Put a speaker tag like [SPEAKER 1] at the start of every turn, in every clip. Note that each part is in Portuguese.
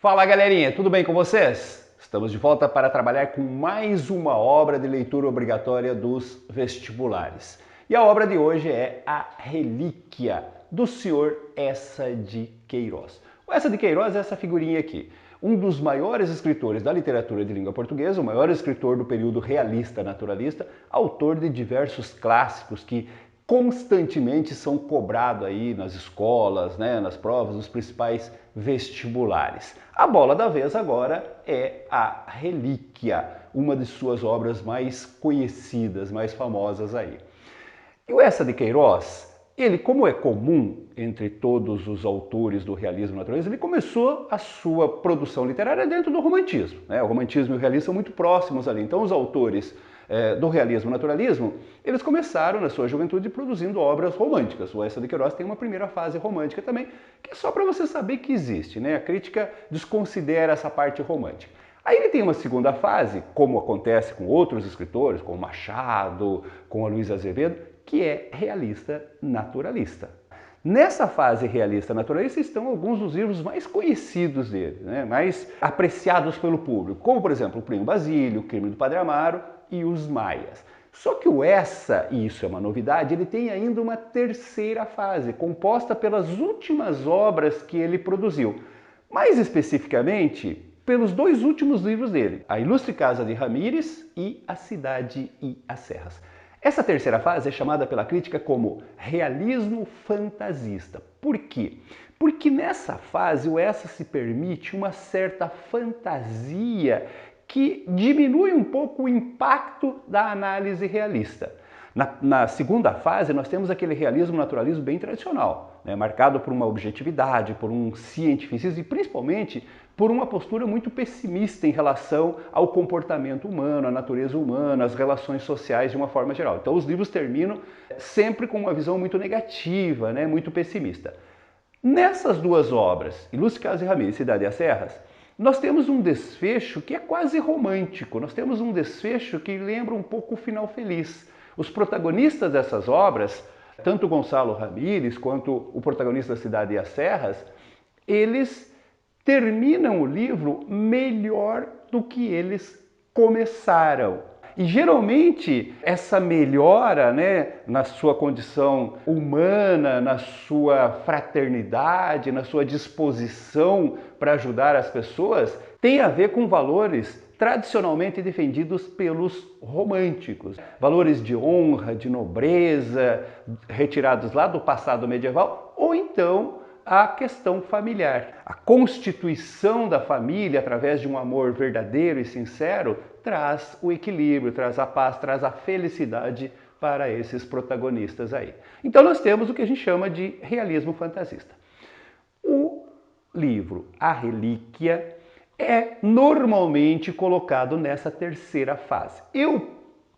[SPEAKER 1] Fala galerinha, tudo bem com vocês? Estamos de volta para trabalhar com mais uma obra de leitura obrigatória dos vestibulares. E a obra de hoje é A Relíquia, do senhor Eça de Queiroz. O Eça de Queiroz é essa figurinha aqui. Um dos maiores escritores da literatura de língua portuguesa, o maior escritor do período realista naturalista, autor de diversos clássicos que constantemente são cobrados aí nas escolas, nas provas, nos principais vestibulares. A bola da vez agora é A Relíquia, uma de suas obras mais conhecidas, mais famosas aí. E o Eça de Queiroz, ele, como é comum entre todos os autores do realismo naturalista, ele começou a sua produção literária dentro do romantismo. O romantismo e o realismo são muito próximos ali. Então os autores do realismo naturalismo, eles começaram na sua juventude produzindo obras românticas. O Eça de Queiroz tem uma primeira fase romântica também, que é só para você saber que existe. A crítica desconsidera essa parte romântica. Aí ele tem uma segunda fase, como acontece com outros escritores, como Machado, com a Luiz Azevedo, que é realista naturalista. Nessa fase realista naturalista estão alguns dos livros mais conhecidos dele, mais apreciados pelo público, como por exemplo o Primo Basílio, o Crime do Padre Amaro e os Maias. Só que o Eça, e isso é uma novidade, ele tem ainda uma terceira fase, composta pelas últimas obras que ele produziu. Mais especificamente, pelos dois últimos livros dele, A Ilustre Casa de Ramírez e A Cidade e as Serras. Essa terceira fase é chamada pela crítica como realismo fantasista. Por quê? Porque nessa fase o Eça se permite uma certa fantasia que diminui um pouco o impacto da análise realista. Na segunda fase, nós temos aquele realismo naturalismo bem tradicional, marcado por uma objetividade, por um cientificismo e principalmente por uma postura muito pessimista em relação ao comportamento humano, à natureza humana, às relações sociais de uma forma geral. Então os livros terminam sempre com uma visão muito negativa, muito pessimista. Nessas duas obras, Ilustre Casa de Ramírez e Cidade e as Serras, nós temos um desfecho que é quase romântico, nós temos um desfecho que lembra um pouco o final feliz. Os protagonistas dessas obras, tanto Gonçalo Ramírez quanto o protagonista da Cidade e as Serras, eles terminam o livro melhor do que eles começaram. E geralmente essa melhora na sua condição humana, na sua fraternidade, na sua disposição para ajudar as pessoas, tem a ver com valores tradicionalmente defendidos pelos românticos. Valores de honra, de nobreza, retirados lá do passado medieval, ou então a questão familiar. A constituição da família, através de um amor verdadeiro e sincero, traz o equilíbrio, traz a paz, traz a felicidade para esses protagonistas aí. Então nós temos o que a gente chama de realismo fantasista. O livro A Relíquia é normalmente colocado nessa terceira fase. Eu,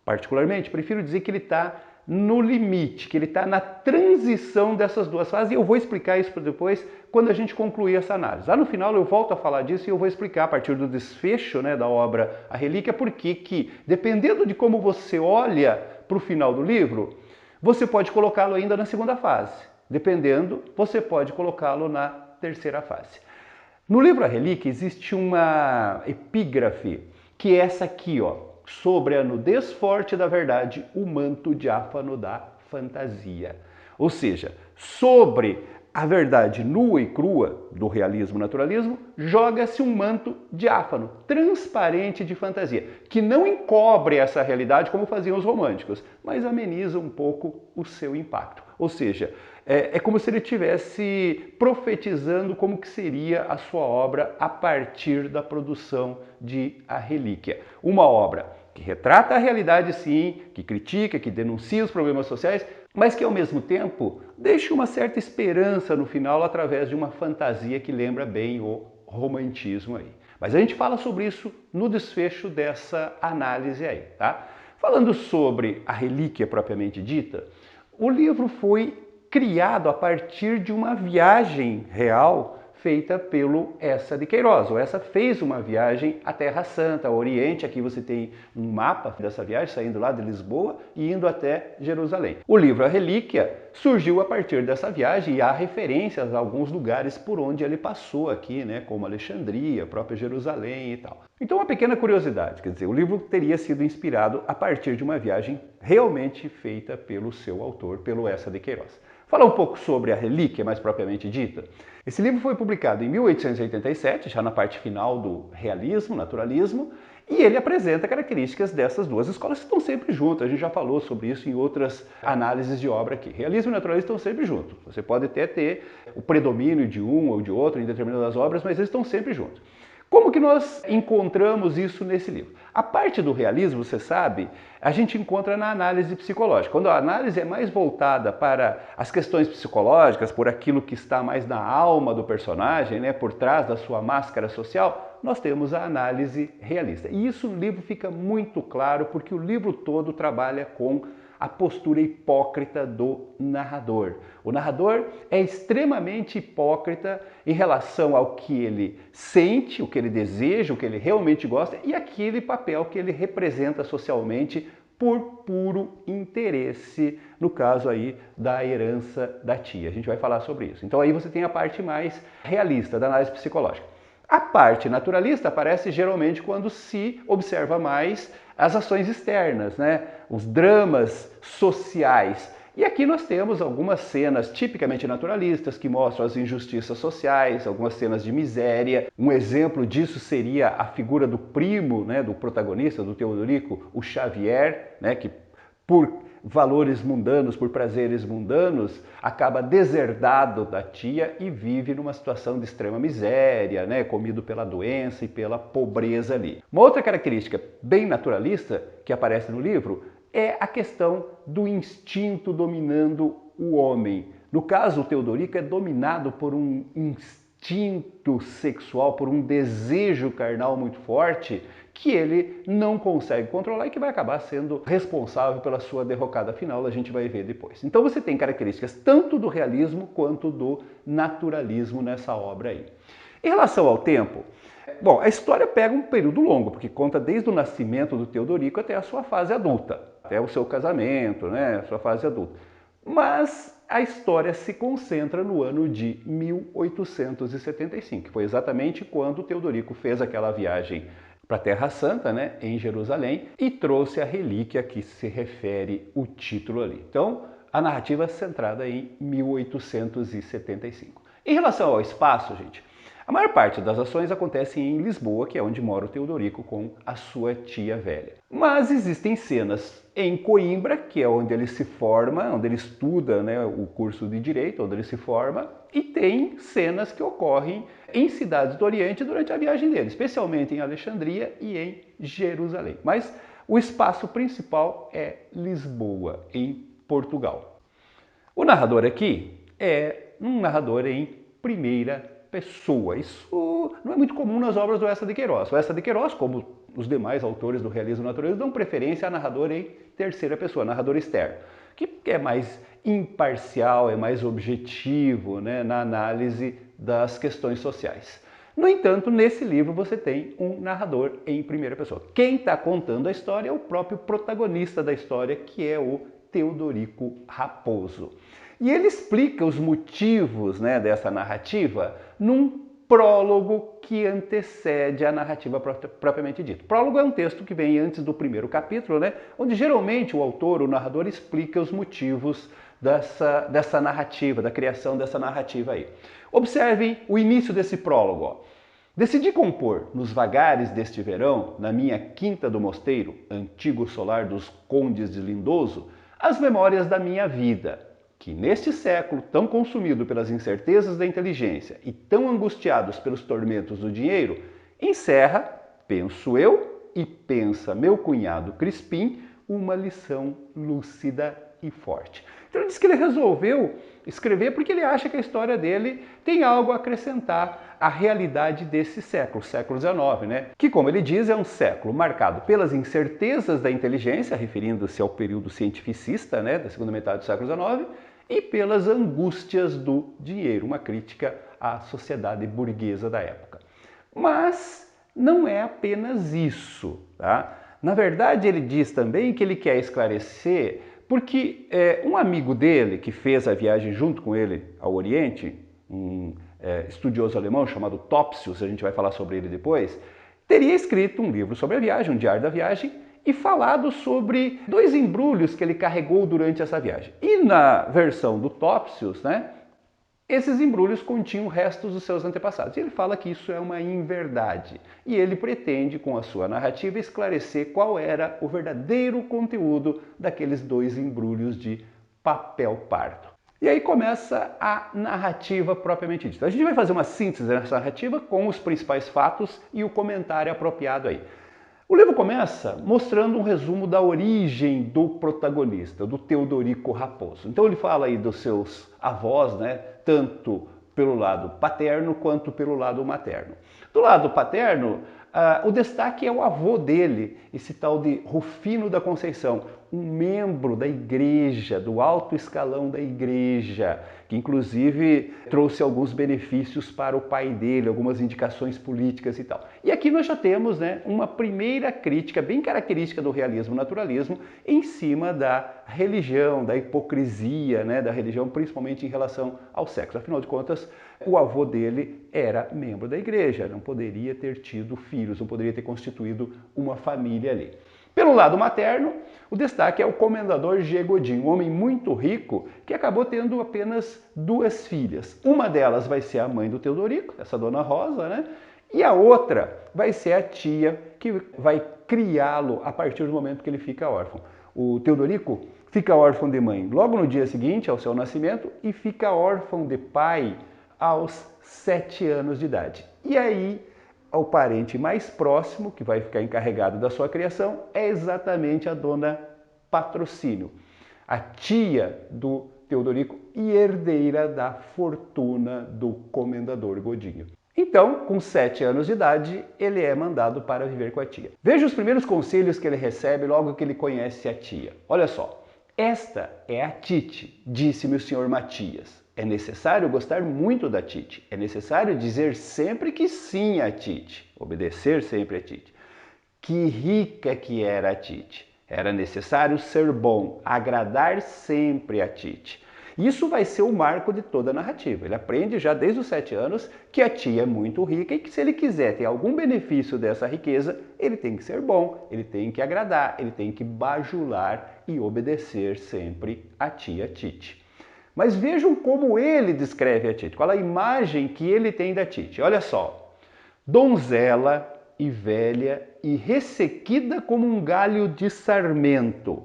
[SPEAKER 1] particularmente, prefiro dizer que ele está no limite, que ele está na transição dessas duas fases, e eu vou explicar isso depois quando a gente concluir essa análise. Lá no final eu volto a falar disso e eu vou explicar a partir do desfecho da obra A Relíquia, porque que, dependendo de como você olha para o final do livro, você pode colocá-lo ainda na segunda fase. Dependendo, você pode colocá-lo na terceira fase. No livro A Relíquia existe uma epígrafe, que é essa aqui, sobre a nudez forte da verdade, o manto diáfano da fantasia. Ou seja, sobre a verdade nua e crua do realismo naturalismo, joga-se um manto diáfano, transparente de fantasia, que não encobre essa realidade como faziam os românticos, mas ameniza um pouco o seu impacto. Ou seja, é como se ele estivesse profetizando como que seria a sua obra a partir da produção de A Relíquia. Uma obra que retrata a realidade sim, que critica, que denuncia os problemas sociais, mas que ao mesmo tempo deixa uma certa esperança no final através de uma fantasia que lembra bem o romantismo aí. Mas a gente fala sobre isso no desfecho dessa análise aí, tá? Falando sobre A Relíquia propriamente dita, o livro foi criado a partir de uma viagem real feita pelo Eça de Queiroz. O Eça fez uma viagem à Terra Santa, ao Oriente. Aqui você tem um mapa dessa viagem, saindo lá de Lisboa e indo até Jerusalém. O livro A Relíquia surgiu a partir dessa viagem e há referências a alguns lugares por onde ele passou aqui, né, como Alexandria, própria Jerusalém e tal. Então, uma pequena curiosidade, quer dizer, o livro teria sido inspirado a partir de uma viagem realmente feita pelo seu autor, pelo Eça de Queiroz. Falar um pouco sobre A Relíquia, mais propriamente dita. Esse livro foi publicado em 1887, já na parte final do realismo, naturalismo, e ele apresenta características dessas duas escolas que estão sempre juntas. A gente já falou sobre isso em outras análises de obra aqui. Realismo e naturalismo estão sempre juntos. Você pode até ter o predomínio de um ou de outro em determinadas obras, mas eles estão sempre juntos. Como que nós encontramos isso nesse livro? A parte do realismo, você sabe, a gente encontra na análise psicológica. Quando a análise é mais voltada para as questões psicológicas, por aquilo que está mais na alma do personagem, né, por trás da sua máscara social, nós temos a análise realista. E isso no livro fica muito claro, porque o livro todo trabalha com a postura hipócrita do narrador. O narrador é extremamente hipócrita em relação ao que ele sente, o que ele deseja, o que ele realmente gosta e aquele papel que ele representa socialmente por puro interesse, no caso aí da herança da tia. A gente vai falar sobre isso. Então aí você tem a parte mais realista da análise psicológica. A parte naturalista aparece geralmente quando se observa mais as ações externas, né? Os dramas sociais. E aqui nós temos algumas cenas tipicamente naturalistas que mostram as injustiças sociais, algumas cenas de miséria. Um exemplo disso seria a figura do primo, né, do protagonista, do Teodorico, o Xavier, né, que por valores mundanos, por prazeres mundanos, acaba deserdado da tia e vive numa situação de extrema miséria, né, comido pela doença e pela pobreza ali. Uma outra característica bem naturalista que aparece no livro é a questão do instinto dominando o homem. No caso, o Teodorico é dominado por um instinto sexual, por um desejo carnal muito forte, que ele não consegue controlar e que vai acabar sendo responsável pela sua derrocada final, a gente vai ver depois. Então você tem características tanto do realismo quanto do naturalismo nessa obra aí. Em relação ao tempo, bom, a história pega um período longo, porque conta desde o nascimento do Teodorico até a sua fase adulta, até o seu casamento, né, a sua fase adulta. Mas a história se concentra no ano de 1875, que foi exatamente quando o Teodorico fez aquela viagem para a Terra Santa, né, em Jerusalém, e trouxe a relíquia que se refere o título ali. Então, a narrativa é centrada em 1875. Em relação ao espaço, gente, a maior parte das ações acontece em Lisboa, que é onde mora o Teodorico com a sua tia velha. Mas existem cenas em Coimbra, que é onde ele se forma, onde ele estuda, né, o curso de Direito, onde ele se forma, e tem cenas que ocorrem em cidades do Oriente durante a viagem dele, especialmente em Alexandria e em Jerusalém. Mas o espaço principal é Lisboa, em Portugal. O narrador aqui é um narrador em primeira pessoa. Isso não é muito comum nas obras do Eça de Queiroz. O Eça de Queiroz, como os demais autores do realismo naturalista, dão preferência a narrador em terceira pessoa, narrador externo, que é mais imparcial, é mais objetivo, né, na análise das questões sociais. No entanto, nesse livro você tem um narrador em primeira pessoa. Quem está contando a história é o próprio protagonista da história, que é o Teodorico Raposo. E ele explica os motivos, né, dessa narrativa num prólogo que antecede a narrativa propriamente dita. Prólogo é um texto que vem antes do primeiro capítulo, né, onde geralmente o autor, o narrador, explica os motivos dessa narrativa, da criação dessa narrativa aí. Observem o início desse prólogo. Ó. Decidi compor, nos vagares deste verão, na minha quinta do mosteiro, antigo solar dos condes de Lindoso, as memórias da minha vida, que neste século, tão consumido pelas incertezas da inteligência e tão angustiados pelos tormentos do dinheiro, encerra, penso eu e pensa meu cunhado Crispim, uma lição lúcida e forte. Então ele diz que ele resolveu escrever porque ele acha que a história dele tem algo a acrescentar à realidade desse século, século XIX, né? Que, como ele diz, é um século marcado pelas incertezas da inteligência, referindo-se ao período cientificista, né, da segunda metade do século XIX, e pelas angústias do dinheiro, uma crítica à sociedade burguesa da época. Mas não é apenas isso, tá? Na verdade, ele diz também que ele quer esclarecer porque um amigo dele, que fez a viagem junto com ele ao Oriente, um estudioso alemão chamado Topsius, a gente vai falar sobre ele depois, teria escrito um livro sobre a viagem, um diário da viagem, e falado sobre 2 embrulhos que ele carregou durante essa viagem. E na versão do Topsius, né, esses embrulhos continham restos dos seus antepassados. E ele fala que isso é uma inverdade. E ele pretende, com a sua narrativa, esclarecer qual era o verdadeiro conteúdo daqueles 2 embrulhos de papel pardo. E aí começa a narrativa propriamente dita. A gente vai fazer uma síntese dessa narrativa com os principais fatos e o comentário apropriado aí. O livro começa mostrando um resumo da origem do protagonista, do Teodorico Raposo. Então ele fala aí dos seus avós, né, tanto pelo lado paterno quanto pelo lado materno. Do lado paterno, o destaque é o avô dele, esse tal de Rufino da Conceição, um membro da igreja, do alto escalão da igreja, que inclusive trouxe alguns benefícios para o pai dele, algumas indicações políticas e tal. E aqui nós já temos, né, uma primeira crítica bem característica do realismo-naturalismo em cima da religião, da hipocrisia, né, da religião, principalmente em relação ao sexo. Afinal de contas, o avô dele era membro da igreja, não poderia ter tido filhos, não poderia ter constituído uma família ali. Pelo lado materno, o destaque é o comendador G. Godinho, um homem muito rico que acabou tendo apenas 2 filhas. Uma delas vai ser a mãe do Teodorico, essa dona Rosa, né? E a outra vai ser a tia que vai criá-lo a partir do momento que ele fica órfão. O Teodorico fica órfão de mãe logo no dia seguinte ao seu nascimento e fica órfão de pai aos 7 anos de idade. E aí, o parente mais próximo, que vai ficar encarregado da sua criação, é exatamente a dona Patrocínio, a tia do Teodorico e herdeira da fortuna do comendador Godinho. Então, com 7 anos de idade, ele é mandado para viver com a tia. Veja os primeiros conselhos que ele recebe logo que ele conhece a tia. Olha só, esta é a Tite, disse-me o senhor Matias. É necessário gostar muito da Tite. É necessário dizer sempre que sim à Tite. Obedecer sempre a Tite. Que rica que era a Tite. Era necessário ser bom, agradar sempre a Tite. Isso vai ser o marco de toda a narrativa. Ele aprende já desde os 7 anos que a tia é muito rica e que se ele quiser ter algum benefício dessa riqueza, ele tem que ser bom, ele tem que agradar, ele tem que bajular e obedecer sempre a tia Tite. Mas vejam como ele descreve a Tite, qual a imagem que ele tem da Tite. Olha só, donzela e velha e ressequida como um galho de sarmento,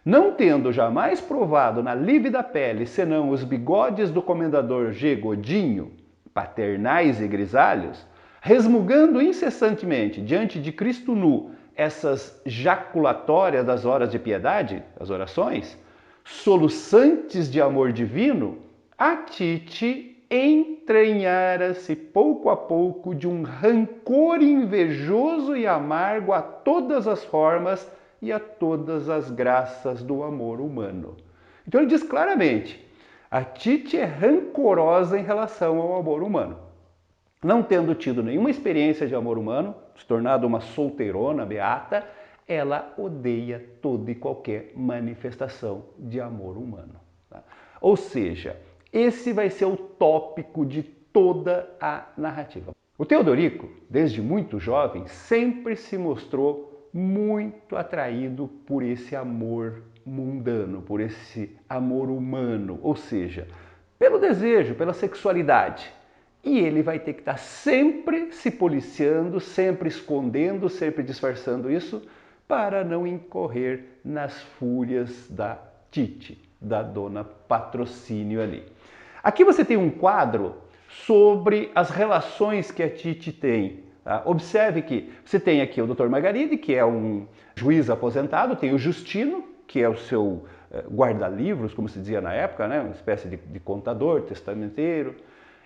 [SPEAKER 1] não tendo jamais provado na lívida pele senão os bigodes do comendador G. Godinho, paternais e grisalhos, resmungando incessantemente diante de Cristo nu essas jaculatórias das horas de piedade, as orações, soluçantes de amor divino, a Tite entranhara-se pouco a pouco de um rancor invejoso e amargo a todas as formas e a todas as graças do amor humano. Então ele diz claramente, a Tite é rancorosa em relação ao amor humano. Não tendo tido nenhuma experiência de amor humano, se tornado uma solteirona beata, ela odeia toda e qualquer manifestação de amor humano. Tá? Ou seja, esse vai ser o tópico de toda a narrativa. O Teodorico, desde muito jovem, sempre se mostrou muito atraído por esse amor mundano, por esse amor humano, ou seja, pelo desejo, pela sexualidade. E ele vai ter que estar sempre se policiando, sempre escondendo, sempre disfarçando isso, para não incorrer nas fúrias da Tite, da dona Patrocínio ali. Aqui você tem um quadro sobre as relações que a Tite tem. Tá? Observe que você tem aqui o Dr. Margaride, que é um juiz aposentado, tem o Justino, que é o seu guarda-livros, como se dizia na época, né? Uma espécie de contador, testamenteiro.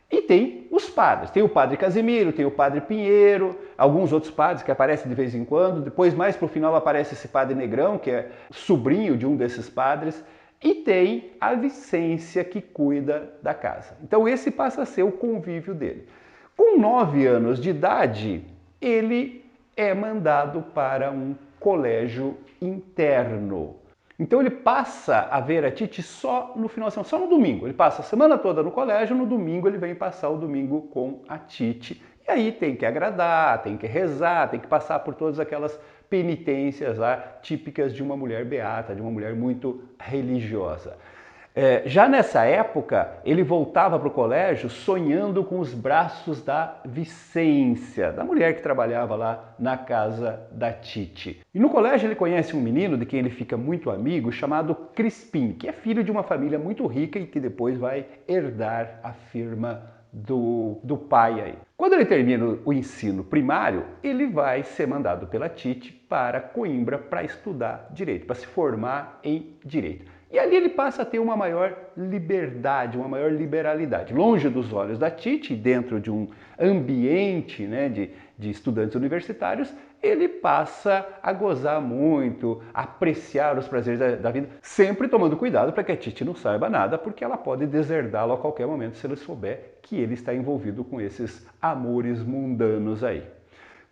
[SPEAKER 1] E tem os padres, tem o padre Casimiro, tem o padre Pinheiro, alguns outros padres que aparecem de vez em quando, depois mais para o final aparece esse padre Negrão, que é sobrinho de um desses padres, e tem a Vicência que cuida da casa. Então esse passa a ser o convívio dele. Com 9 anos de idade, ele é mandado para um colégio interno. Então ele passa a ver a Titi só no final de semana, só no domingo. Ele passa a semana toda no colégio, no domingo ele vem passar o domingo com a Titi. E aí tem que agradar, tem que rezar, tem que passar por todas aquelas penitências lá típicas de uma mulher beata, de uma mulher muito religiosa. Já nessa época, ele voltava para o colégio sonhando com os braços da Vicência, da mulher que trabalhava lá na casa da Titi. E no colégio ele conhece um menino de quem ele fica muito amigo, chamado Crispim, que é filho de uma família muito rica e que depois vai herdar a firma do pai aí. Quando ele termina o ensino primário, ele vai ser mandado pela Titi para Coimbra para estudar direito, para se formar em direito. E ali ele passa a ter uma maior liberdade, uma maior liberalidade. Longe dos olhos da Titi, dentro de um ambiente, né, de estudantes universitários, ele passa a gozar muito, a apreciar os prazeres da vida, sempre tomando cuidado para que a Titi não saiba nada, porque ela pode deserdá-lo a qualquer momento se ele souber que ele está envolvido com esses amores mundanos aí.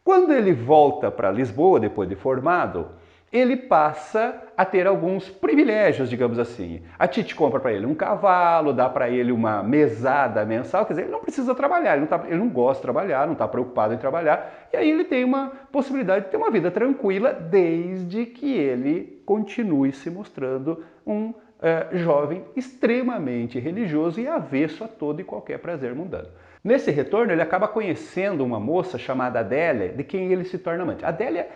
[SPEAKER 1] Quando ele volta para Lisboa, depois de formado, ele passa a ter alguns privilégios, digamos assim. A Titi compra para ele um cavalo, dá para ele uma mesada mensal, quer dizer, ele não precisa trabalhar, ele não gosta de trabalhar, não está preocupado em trabalhar, e aí ele tem uma possibilidade de ter uma vida tranquila, desde que ele continue se mostrando um jovem extremamente religioso e avesso a todo e qualquer prazer mundano. Nesse retorno, ele acaba conhecendo uma moça chamada Adélia, de quem ele se torna amante. Adélia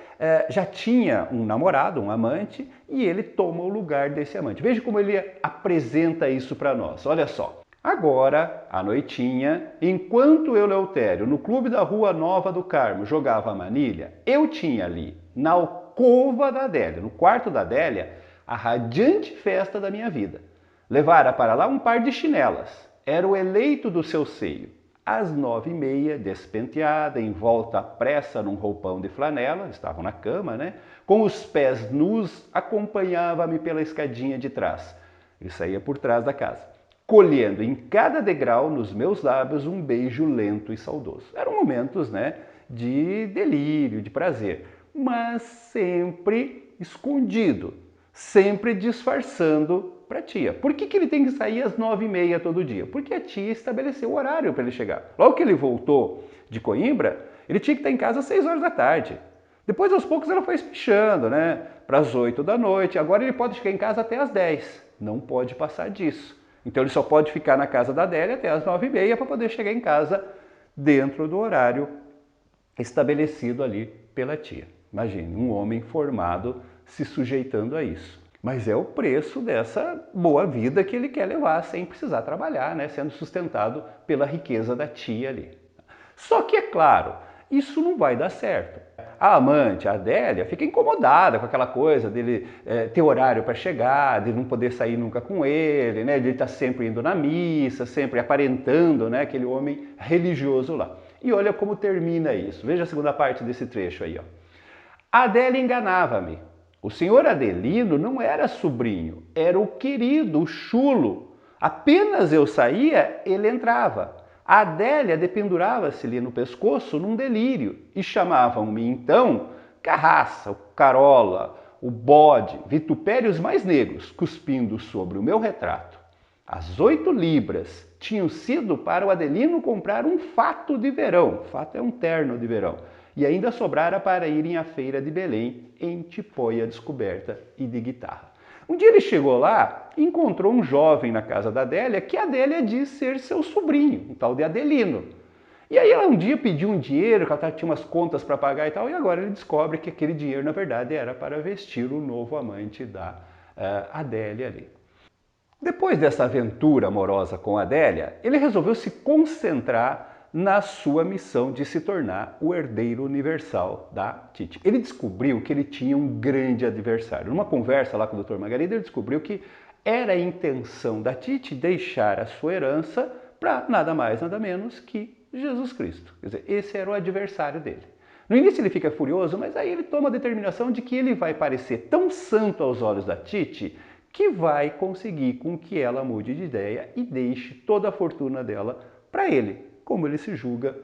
[SPEAKER 1] já tinha um namorado, um amante, e ele toma o lugar desse amante. Veja como ele apresenta isso para nós. Olha só. Agora, à noitinha, enquanto eu, Eleutério, no clube da Rua Nova do Carmo, jogava a manilha, eu tinha ali, na alcova da Adélia, no quarto da Adélia, a radiante festa da minha vida. Levara para lá um par de chinelas. Era o eleito do seu seio. Às 9h30, despenteada, envolta à pressa num roupão de flanela, estavam na cama, né? Com os pés nus, acompanhava-me pela escadinha de trás. Ele saía por trás da casa, colhendo em cada degrau nos meus lábios um beijo lento e saudoso. Eram momentos, né, de delírio, de prazer, mas sempre escondido, sempre disfarçando para a tia. Por que ele tem que sair às 9h30 todo dia? Porque a tia estabeleceu o horário para ele chegar. Logo que ele voltou de Coimbra, ele tinha que estar em casa às 6 horas da tarde. Depois, aos poucos, ela foi espichando, né, para as 8 da noite. Agora ele pode ficar em casa até às 10. Não pode passar disso. Então ele só pode ficar na casa da Adélia até às 9h30 para poder chegar em casa dentro do horário estabelecido ali pela tia. Imagine, um homem formado se sujeitando a isso. Mas é o preço dessa boa vida que ele quer levar sem precisar trabalhar, né? Sendo sustentado pela riqueza da tia ali. Só que, é claro, isso não vai dar certo. A amante, a Adélia, fica incomodada com aquela coisa dele ter horário para chegar, de não poder sair nunca com ele, né? De ele estar sempre indo na missa, sempre aparentando, né, aquele homem religioso lá. E olha como termina isso. Veja a segunda parte desse trecho aí, ó. A Adélia enganava-me. O senhor Adelino não era sobrinho, era o querido, o chulo. Apenas eu saía, ele entrava. A Adélia dependurava-se-lhe no pescoço num delírio e chamavam-me então Carraça, o Carola, o Bode, vitupérios mais negros, cuspindo sobre o meu retrato. As 8 libras tinham sido para o Adelino comprar um fato de verão. Fato é um terno de verão. E ainda sobrara para irem à feira de Belém em tipóia descoberta e de guitarra. Um dia ele chegou lá e encontrou um jovem na casa da Adélia que a Adélia diz ser seu sobrinho, um tal de Adelino. E aí ela um dia pediu um dinheiro, que ela tinha umas contas para pagar e tal, e agora ele descobre que aquele dinheiro na verdade era para vestir o novo amante da Adélia ali. Depois dessa aventura amorosa com a Adélia, ele resolveu se concentrar na sua missão de se tornar o herdeiro universal da Titi. Ele descobriu que ele tinha um grande adversário. Numa conversa lá com o Dr. Margarida, ele descobriu que era a intenção da Titi deixar a sua herança para nada mais, nada menos que Jesus Cristo. Quer dizer, esse era o adversário dele. No início ele fica furioso, mas aí ele toma a determinação de que ele vai parecer tão santo aos olhos da Titi que vai conseguir com que ela mude de ideia e deixe toda a fortuna dela para ele, como ele se julga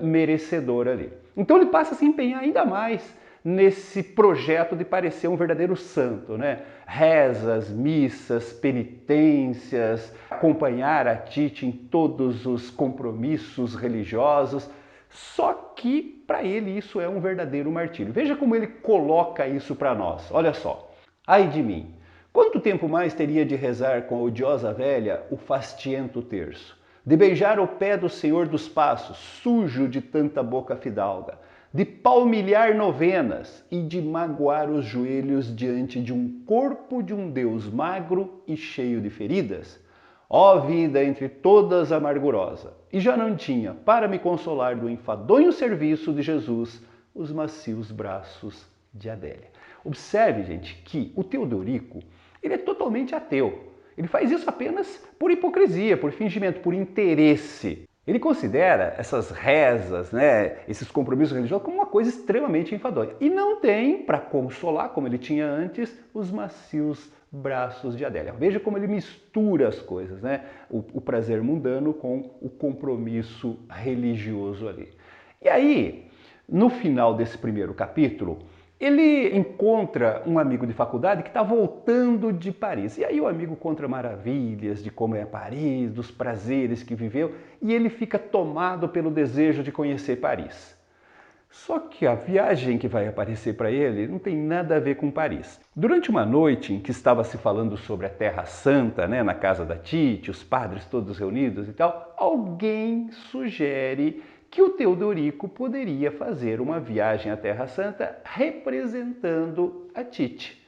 [SPEAKER 1] merecedor ali. Então ele passa a se empenhar ainda mais nesse projeto de parecer um verdadeiro santo, né? Rezas, missas, penitências, acompanhar a Tite em todos os compromissos religiosos. Só que para ele isso é um verdadeiro martírio. Veja como ele coloca isso para nós. Olha só. Ai de mim, quanto tempo mais teria de rezar com a odiosa velha o fastiento terço? De beijar o pé do Senhor dos Passos, sujo de tanta boca fidalga, de palmilhar novenas e de magoar os joelhos diante de um corpo de um Deus magro e cheio de feridas? Ó vida entre todas amargurosa! E já não tinha, para me consolar do enfadonho serviço de Jesus, os macios braços de Adélia. Observe, gente, que o Teodorico, ele é totalmente ateu. Ele faz isso apenas por hipocrisia, por fingimento, por interesse. Ele considera essas rezas, né, esses compromissos religiosos como uma coisa extremamente enfadonha. E não tem, para consolar, como ele tinha antes, os macios braços de Adélia. Veja como ele mistura as coisas, né? O prazer mundano com o compromisso religioso ali. E aí, no final desse primeiro capítulo, ele encontra um amigo de faculdade que está voltando de Paris. E aí o amigo conta maravilhas de como é Paris, dos prazeres que viveu, e ele fica tomado pelo desejo de conhecer Paris. Só que a viagem que vai aparecer para ele não tem nada a ver com Paris. Durante uma noite em que estava se falando sobre a Terra Santa, né, na casa da Tite, os padres todos reunidos e tal, alguém sugere que o Teodorico poderia fazer uma viagem à Terra Santa representando a Tite.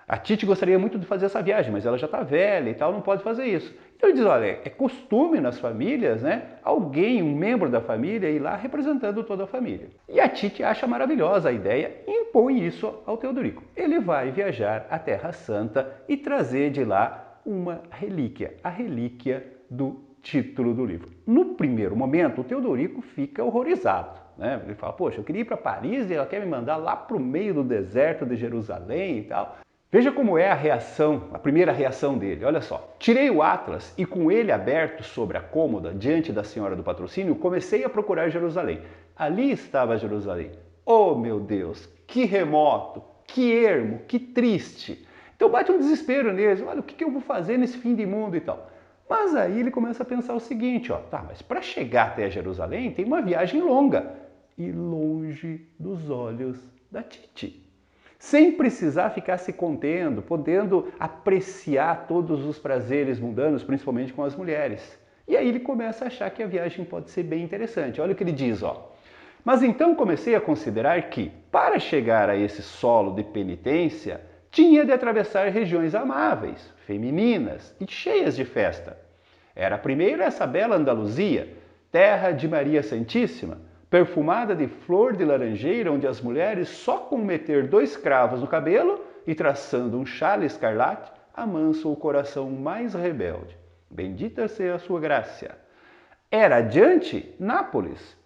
[SPEAKER 1] A Tite gostaria muito de fazer essa viagem, mas ela já está velha e tal, não pode fazer isso. Então ele diz, olha, é costume nas famílias, né, alguém, um membro da família, ir lá representando toda a família. E a Tite acha maravilhosa a ideia e impõe isso ao Teodorico. Ele vai viajar à Terra Santa e trazer de lá uma relíquia, a relíquia do título do livro. No primeiro momento, o Teodorico fica horrorizado, né? Ele fala, poxa, eu queria ir para Paris e ela quer me mandar lá para o meio do deserto de Jerusalém e tal. Veja como é a reação, a primeira reação dele, olha só. Tirei o atlas e com ele aberto sobre a cômoda, diante da Senhora do Patrocínio, comecei a procurar Jerusalém. Ali estava Jerusalém. Oh meu Deus, que remoto, que ermo, que triste. Então bate um desespero nele, olha, o que eu vou fazer nesse fim de mundo e tal. Mas aí ele começa a pensar o seguinte, ó, tá, mas para chegar até Jerusalém tem uma viagem longa e longe dos olhos da Tite. Sem precisar ficar se contendo, podendo apreciar todos os prazeres mundanos, principalmente com as mulheres. E aí ele começa a achar que a viagem pode ser bem interessante. Olha o que ele diz, ó. Mas então comecei a considerar que, para chegar a esse solo de penitência, tinha de atravessar regiões amáveis, femininas e cheias de festa. Era primeiro essa bela Andaluzia, terra de Maria Santíssima, perfumada de flor de laranjeira, onde as mulheres, só com meter 2 cravos no cabelo e traçando um chale escarlate, amansam o coração mais rebelde. Bendita seja a sua graça. Era adiante Nápoles,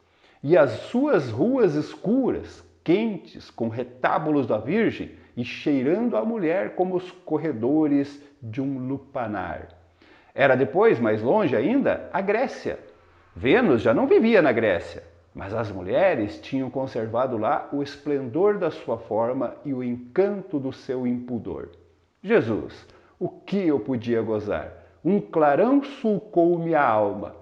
[SPEAKER 1] e as suas ruas escuras, quentes, com retábulos da Virgem, e cheirando a mulher como os corredores de um lupanar. Era depois, mais longe ainda, a Grécia. Vênus já não vivia na Grécia, mas as mulheres tinham conservado lá o esplendor da sua forma e o encanto do seu impudor. Jesus, o que eu podia gozar? Um clarão sulcou-me a alma.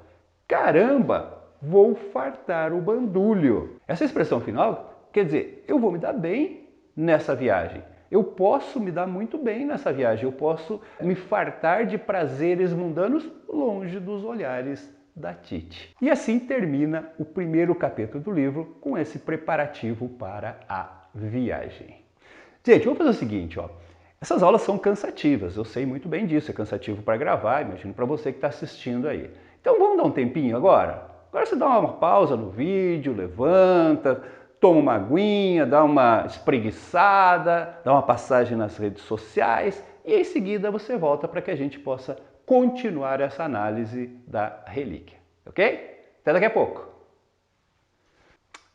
[SPEAKER 1] Caramba, vou fartar o bandulho. Essa expressão final quer dizer, eu vou me dar bem nessa viagem. Eu posso me dar muito bem nessa viagem. Eu posso me fartar de prazeres mundanos longe dos olhares da Tite. E assim termina o primeiro capítulo do livro com esse preparativo para a viagem. Gente, vamos fazer o seguinte, ó. Essas aulas são cansativas, eu sei muito bem disso, é cansativo para gravar, imagino para você que está assistindo aí. Então vamos dar um tempinho agora? Agora você dá uma pausa no vídeo, levanta, toma uma aguinha, dá uma espreguiçada, dá uma passagem nas redes sociais e em seguida você volta para que a gente possa continuar essa análise da relíquia, ok? Até daqui a pouco.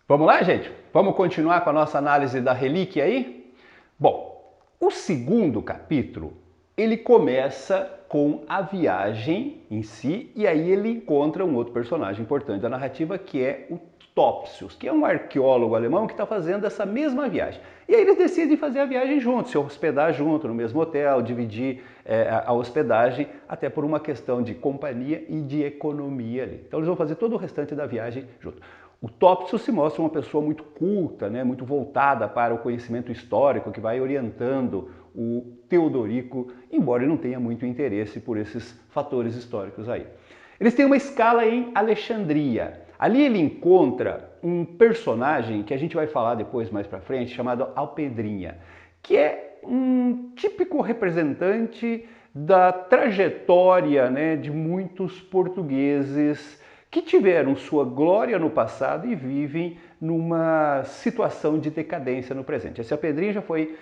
[SPEAKER 1] Vamos lá, gente? Vamos continuar com a nossa análise da relíquia aí? Bom, o segundo capítulo, ele começa com a viagem em si, e aí ele encontra um outro personagem importante da narrativa, que é o Topsius, que é um arqueólogo alemão que está fazendo essa mesma viagem. E aí eles decidem fazer a viagem juntos, se hospedar junto no mesmo hotel, dividir a hospedagem, até por uma questão de companhia e de economia ali. Então eles vão fazer todo o restante da viagem junto. O Topsius se mostra uma pessoa muito culta, né, muito voltada para o conhecimento histórico, que vai orientando o Teodorico, embora ele não tenha muito interesse por esses fatores históricos aí. Eles têm uma escala em Alexandria. Ali ele encontra um personagem que a gente vai falar depois mais para frente, chamado Alpedrinha, que é um típico representante da trajetória, né, de muitos portugueses que tiveram sua glória no passado e vivem numa situação de decadência no presente. Esse Alpedrinha já foi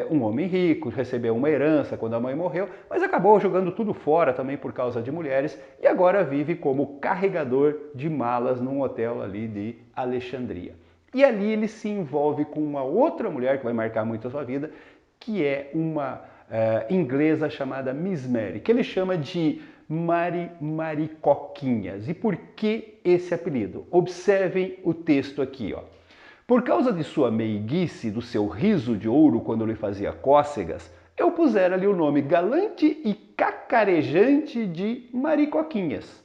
[SPEAKER 1] um homem rico, recebeu uma herança quando a mãe morreu, mas acabou jogando tudo fora também por causa de mulheres e agora vive como carregador de malas num hotel ali de Alexandria. E ali ele se envolve com uma outra mulher que vai marcar muito a sua vida, que é uma inglesa chamada Miss Mary, que ele chama de Maricoquinhas. E por que esse apelido? Observem o texto aqui, ó. Por causa de sua meiguice, do seu riso de ouro quando lhe fazia cócegas, eu pusera ali o nome galante e cacarejante de Maricoquinhas.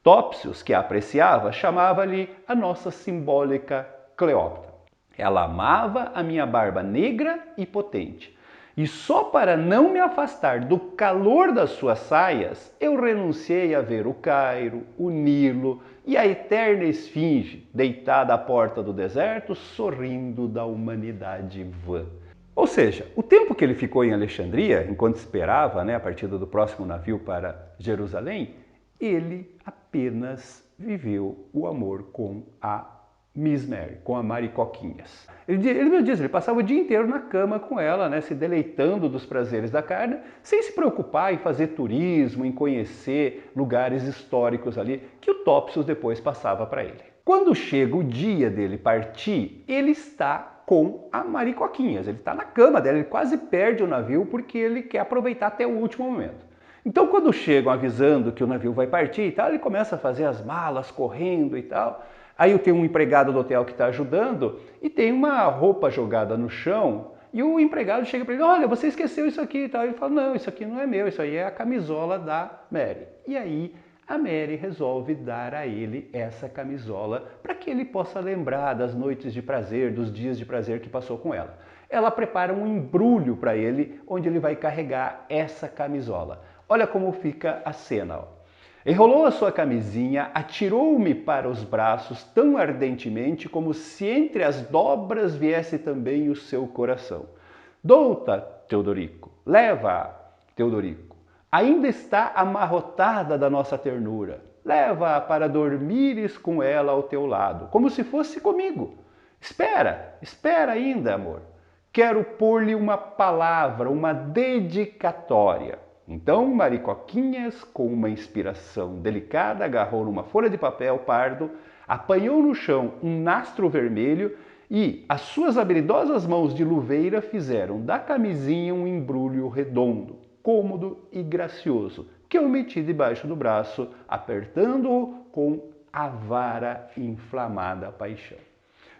[SPEAKER 1] Topsius, que a apreciava, chamava-lhe a nossa simbólica Cleópatra. Ela amava a minha barba negra e potente. E só para não me afastar do calor das suas saias, eu renunciei a ver o Cairo, o Nilo e a eterna esfinge, deitada à porta do deserto, sorrindo da humanidade vã. Ou seja, o tempo que ele ficou em Alexandria, enquanto esperava, né, a partida do próximo navio para Jerusalém, ele apenas viveu o amor com a Miss Mary, com a Maricoquinhas. Ele me diz, ele passava o dia inteiro na cama com ela, né, se deleitando dos prazeres da carne, sem se preocupar em fazer turismo, em conhecer lugares históricos ali, que o Topsius depois passava para ele. Quando chega o dia dele partir, ele está com a Maricoquinhas, ele está na cama dela, ele quase perde o navio porque ele quer aproveitar até o último momento. Então quando chegam avisando que o navio vai partir e tal, ele começa a fazer as malas correndo e tal. Aí tem um empregado do hotel que está ajudando e tem uma roupa jogada no chão e o empregado chega para ele, olha, você esqueceu isso aqui e tal. Ele fala, não, isso aqui não é meu, isso aí é a camisola da Mary. E aí a Mary resolve dar a ele essa camisola para que ele possa lembrar das noites de prazer, dos dias de prazer que passou com ela. Ela prepara um embrulho para ele, onde ele vai carregar essa camisola. Olha como fica a cena, ó. Enrolou a sua camisinha, atirou-me para os braços tão ardentemente como se entre as dobras viesse também o seu coração. Dou-ta, Teodorico, leva-a, Teodorico. Ainda está amarrotada da nossa ternura. Leva-a para dormires com ela ao teu lado, como se fosse comigo. Espera, espera ainda, amor. Quero pôr-lhe uma palavra, uma dedicatória. Então Maricoquinhas, com uma inspiração delicada, agarrou numa folha de papel pardo, apanhou no chão um nastro vermelho e as suas habilidosas mãos de luveira fizeram da camisinha um embrulho redondo, cômodo e gracioso, que eu meti debaixo do braço, apertando-o com a vara inflamada paixão.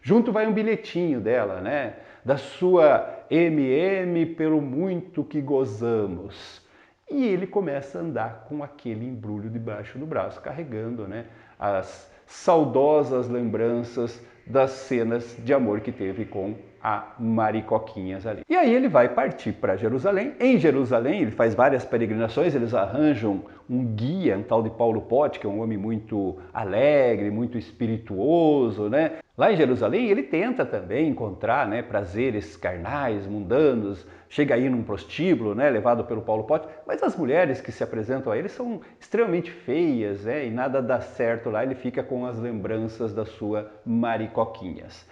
[SPEAKER 1] Junto vai um bilhetinho dela, né? Da sua MM pelo muito que gozamos. E ele começa a andar com aquele embrulho debaixo do braço, carregando, né, as saudosas lembranças das cenas de amor que teve com a Maricoquinhas ali. E aí ele vai partir para Jerusalém. Em Jerusalém ele faz várias peregrinações, eles arranjam um guia, um tal de Paulo Pote, que é um homem muito alegre, muito espirituoso, né? Lá em Jerusalém ele tenta também encontrar, né, prazeres carnais, mundanos, chega aí num prostíbulo, né, levado pelo Paulo Pote, mas as mulheres que se apresentam a ele são extremamente feias, né, e nada dá certo lá, ele fica com as lembranças da sua Maricoquinhas.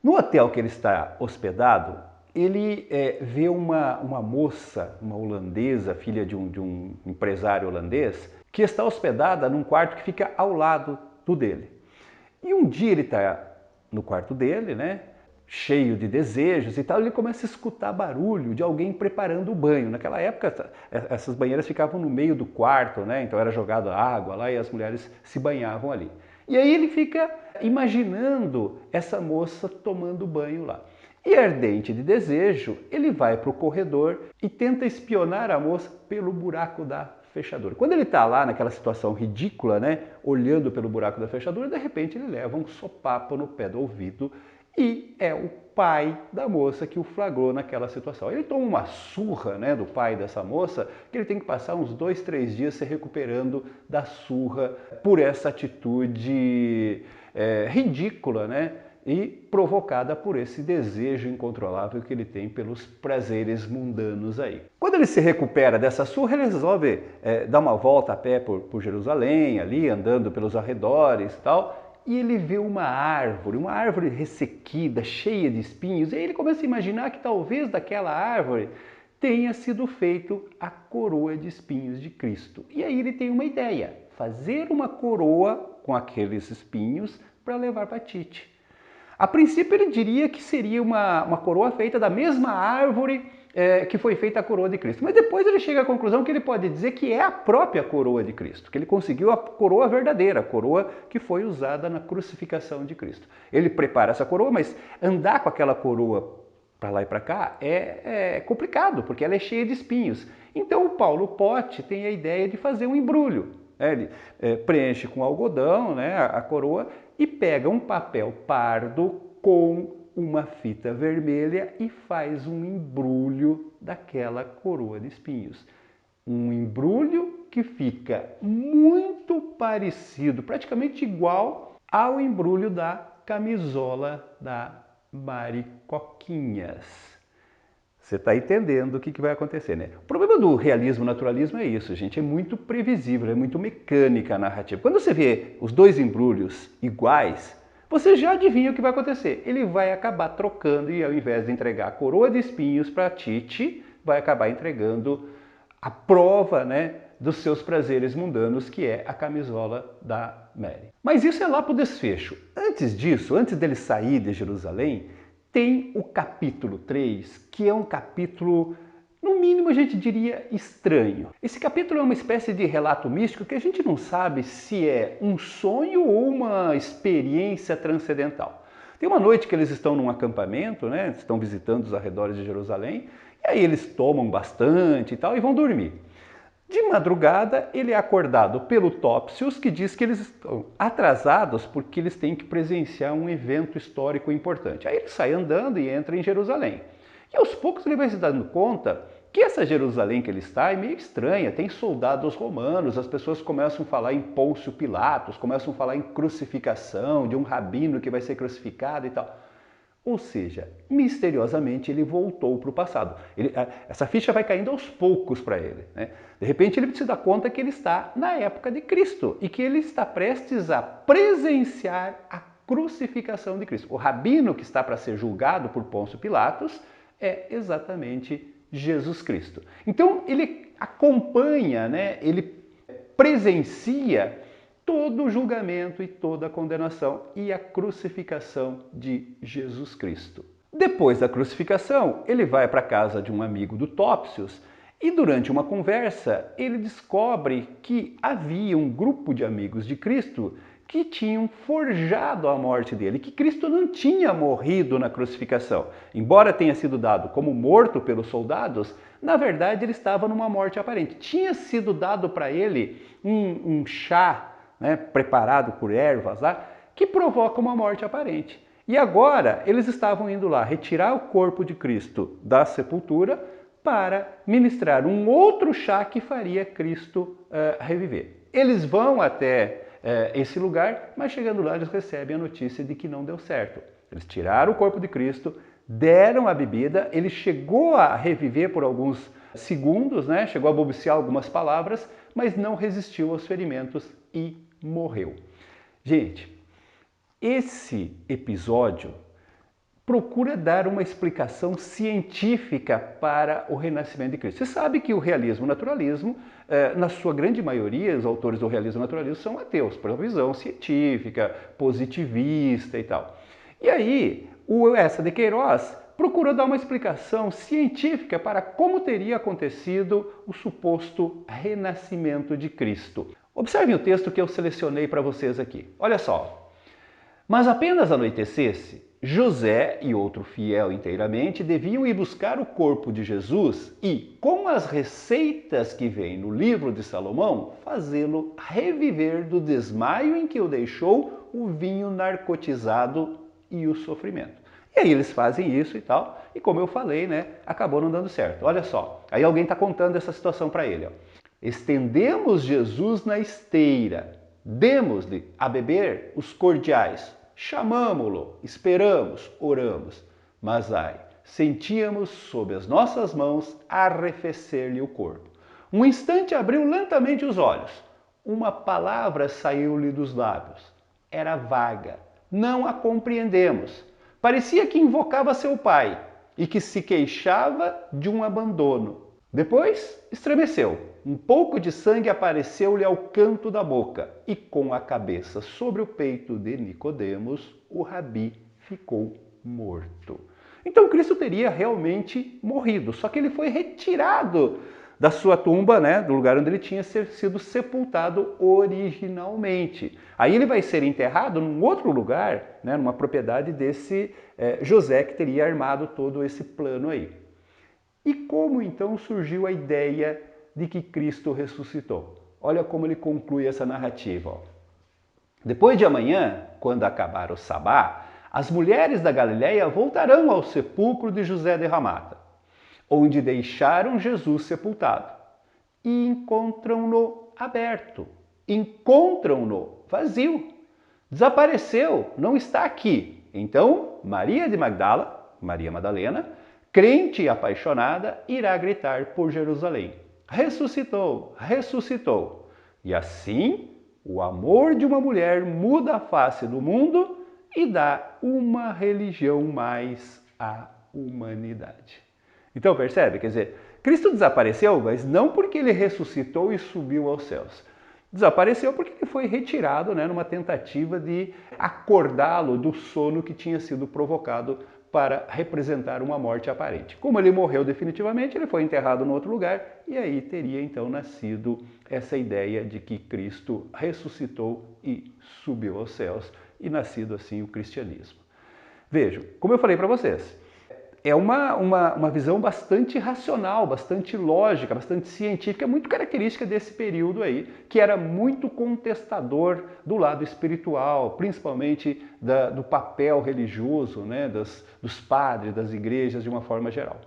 [SPEAKER 1] No hotel que ele está hospedado, ele vê uma moça, uma holandesa, filha de um empresário holandês, que está hospedada num quarto que fica ao lado do dele. E um dia ele está no quarto dele, né? cheio de desejos e tal, ele começa a escutar barulho de alguém preparando o banho. Naquela época, essas banheiras ficavam no meio do quarto, né? Então era jogada água lá e as mulheres se banhavam ali. E aí ele fica imaginando essa moça tomando banho lá. E ardente de desejo, ele vai para o corredor e tenta espionar a moça pelo buraco da fechadura. Quando ele está lá naquela situação ridícula, né, olhando pelo buraco da fechadura, de repente ele leva um sopapo no pé do ouvido e é o pai da moça que o flagrou naquela situação. Ele toma uma surra, né, do pai dessa moça, que ele tem que passar uns 2, 3 dias se recuperando da surra por essa atitude ridícula, né, e provocada por esse desejo incontrolável que ele tem pelos prazeres mundanos aí. Quando ele se recupera dessa surra, ele resolve dar uma volta a pé por Jerusalém, ali andando pelos arredores e tal, e ele vê uma árvore ressequida, cheia de espinhos, e aí ele começa a imaginar que talvez daquela árvore tenha sido feito a coroa de espinhos de Cristo. E aí ele tem uma ideia, fazer uma coroa com aqueles espinhos para levar para Tite. A princípio ele diria que seria uma coroa feita da mesma árvore que foi feita a coroa de Cristo. Mas depois ele chega à conclusão que ele pode dizer que é a própria coroa de Cristo, que ele conseguiu a coroa verdadeira, a coroa que foi usada na crucificação de Cristo. Ele prepara essa coroa, mas andar com aquela coroa para lá e para cá é complicado, porque ela é cheia de espinhos. Então o Paulo Pote tem a ideia de fazer um embrulho. Ele preenche com algodão, né, a coroa e pega um papel pardo com uma fita vermelha e faz um embrulho daquela coroa de espinhos. Um embrulho que fica muito parecido, praticamente igual ao embrulho da camisola da Mari Coquinhas. Você está entendendo o que vai acontecer, né? O problema do realismo naturalismo é isso, gente, é muito previsível, é muito mecânica a narrativa. Quando você vê os dois embrulhos iguais, você já adivinha o que vai acontecer. Ele vai acabar trocando e ao invés de entregar a coroa de espinhos para Tite, vai acabar entregando a prova, né, dos seus prazeres mundanos, que é a camisola da Mary. Mas isso é lá para o desfecho. Antes disso, antes dele sair de Jerusalém, tem o capítulo 3, que é um capítulo, no mínimo a gente diria, estranho. Esse capítulo é uma espécie de relato místico que a gente não sabe se é um sonho ou uma experiência transcendental. Tem uma noite que eles estão num acampamento, né? Estão visitando os arredores de Jerusalém, e aí eles tomam bastante e tal e vão dormir. De madrugada, ele é acordado pelo Topsius, que diz que eles estão atrasados porque eles têm que presenciar um evento histórico importante. Aí ele sai andando e entra em Jerusalém. E aos poucos ele vai se dando conta que essa Jerusalém que ele está é meio estranha, tem soldados romanos, as pessoas começam a falar em Pôncio Pilatos, começam a falar em crucificação, de um rabino que vai ser crucificado e tal. Ou seja, misteriosamente ele voltou para o passado. Essa ficha vai caindo aos poucos para ele, né? De repente ele se dá conta que ele está na época de Cristo e que ele está prestes a presenciar a crucificação de Cristo. O rabino que está para ser julgado por Pôncio Pilatos é exatamente Jesus Cristo. Então ele acompanha, né? Ele presencia todo o julgamento e toda a condenação e a crucificação de Jesus Cristo. Depois da crucificação, ele vai para a casa de um amigo do Topsius e durante uma conversa ele descobre que havia um grupo de amigos de Cristo que tinham forjado a morte dele, que Cristo não tinha morrido na crucificação. Embora tenha sido dado como morto pelos soldados, na verdade ele estava numa morte aparente. Tinha sido dado para ele um chá, né, preparado por ervas lá, que provoca uma morte aparente. E agora eles estavam indo lá retirar o corpo de Cristo da sepultura para ministrar um outro chá que faria Cristo reviver. Eles vão até esse lugar, mas chegando lá eles recebem a notícia de que não deu certo. Eles tiraram o corpo de Cristo, deram a bebida, ele chegou a reviver por alguns segundos, né? Chegou a balbuciar algumas palavras, mas não resistiu aos ferimentos e morreu. Gente, esse episódio procura dar uma explicação científica para o renascimento de Cristo. Você sabe que o realismo naturalismo, na sua grande maioria, os autores do realismo naturalismo são ateus, por uma visão científica, positivista e tal. E aí, o Essa de Queiroz procurou dar uma explicação científica para como teria acontecido o suposto renascimento de Cristo. Observem o texto que eu selecionei para vocês aqui. Olha só. Mas apenas anoitecesse, José e outro fiel inteiramente deviam ir buscar o corpo de Jesus e, com as receitas que vêm no livro de Salomão, fazê-lo reviver do desmaio em que o deixou o vinho narcotizado e o sofrimento. E aí eles fazem isso e tal, e como eu falei, né, acabou não dando certo. Olha só, aí alguém está contando essa situação para ele. Ó. Estendemos Jesus na esteira, demos-lhe a beber os cordiais, chamamo-lo, esperamos, oramos. Mas ai, sentíamos sob as nossas mãos arrefecer-lhe o corpo. Um instante abriu lentamente os olhos. Uma palavra saiu-lhe dos lábios. Era vaga, não a compreendemos. Parecia que invocava seu pai e que se queixava de um abandono. Depois estremeceu. Um pouco de sangue apareceu-lhe ao canto da boca e com a cabeça sobre o peito de Nicodemos, o rabi ficou morto. Então Cristo teria realmente morrido, só que ele foi retirado da sua tumba, né, do lugar onde ele tinha sido sepultado originalmente. Aí ele vai ser enterrado num outro lugar, né, numa propriedade desse José que teria armado todo esse plano aí. E como então surgiu a ideia de que Cristo ressuscitou? Olha como ele conclui essa narrativa. Ó. Depois de amanhã, quando acabar o sabá, as mulheres da Galileia voltarão ao sepulcro de José de Ramata, onde deixaram Jesus sepultado, e encontram-no aberto, encontram-no vazio. Desapareceu, não está aqui. Então, Maria de Magdala, Maria Madalena, crente e apaixonada, irá gritar por Jerusalém: ressuscitou, ressuscitou. E assim, o amor de uma mulher muda a face do mundo e dá uma religião mais à humanidade. Então percebe? Quer dizer, Cristo desapareceu, mas não porque ele ressuscitou e subiu aos céus. Desapareceu porque ele foi retirado, né, numa tentativa de acordá-lo do sono que tinha sido provocado para representar uma morte aparente. Como ele morreu definitivamente, ele foi enterrado em outro lugar e aí teria então nascido essa ideia de que Cristo ressuscitou e subiu aos céus e nascido assim o cristianismo. Vejam, como eu falei para vocês, é uma visão bastante racional, bastante lógica, bastante científica, muito característica desse período aí, que era muito contestador do lado espiritual, principalmente do papel religioso, né, dos padres, das igrejas de uma forma geral.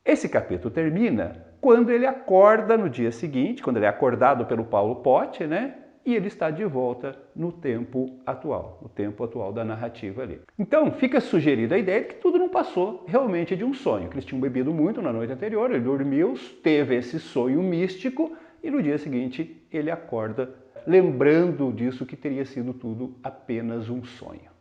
[SPEAKER 1] Esse capítulo termina quando ele acorda no dia seguinte, quando ele é acordado pelo Paulo Pote, né? E ele está de volta no tempo atual da narrativa ali. Então, fica sugerida a ideia de que tudo não passou realmente de um sonho, que eles tinham bebido muito na noite anterior, ele dormiu, teve esse sonho místico e no dia seguinte ele acorda lembrando disso que teria sido tudo apenas um sonho.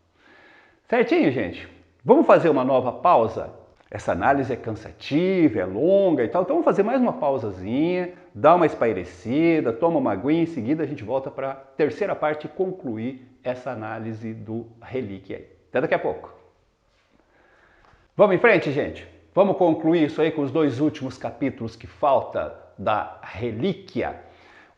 [SPEAKER 1] Certinho, gente? Vamos fazer uma nova pausa? Essa análise é cansativa, é longa e tal, então vamos fazer mais uma pausazinha, dá uma espairecida, toma uma aguinha, em seguida a gente volta para a terceira parte e concluir essa análise do relíquia aí. Até daqui a pouco. Vamos em frente, gente? Vamos concluir isso aí com os dois últimos capítulos que falta da relíquia.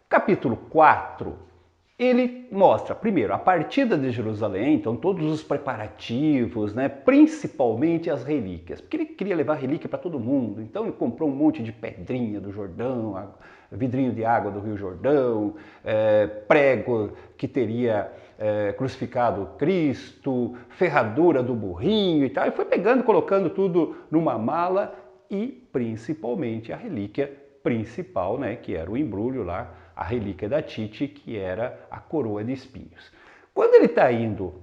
[SPEAKER 1] O capítulo 4, ele mostra, primeiro, a partida de Jerusalém, então todos os preparativos, né, principalmente as relíquias, porque ele queria levar relíquia para todo mundo, então ele comprou um monte de pedrinha do Jordão, vidrinho de água do Rio Jordão, prego que teria crucificado Cristo, ferradura do burrinho e tal, e foi pegando, colocando tudo numa mala e principalmente a relíquia principal, né, que era o embrulho lá, a relíquia da Tite, que era a coroa de espinhos. Quando ele está indo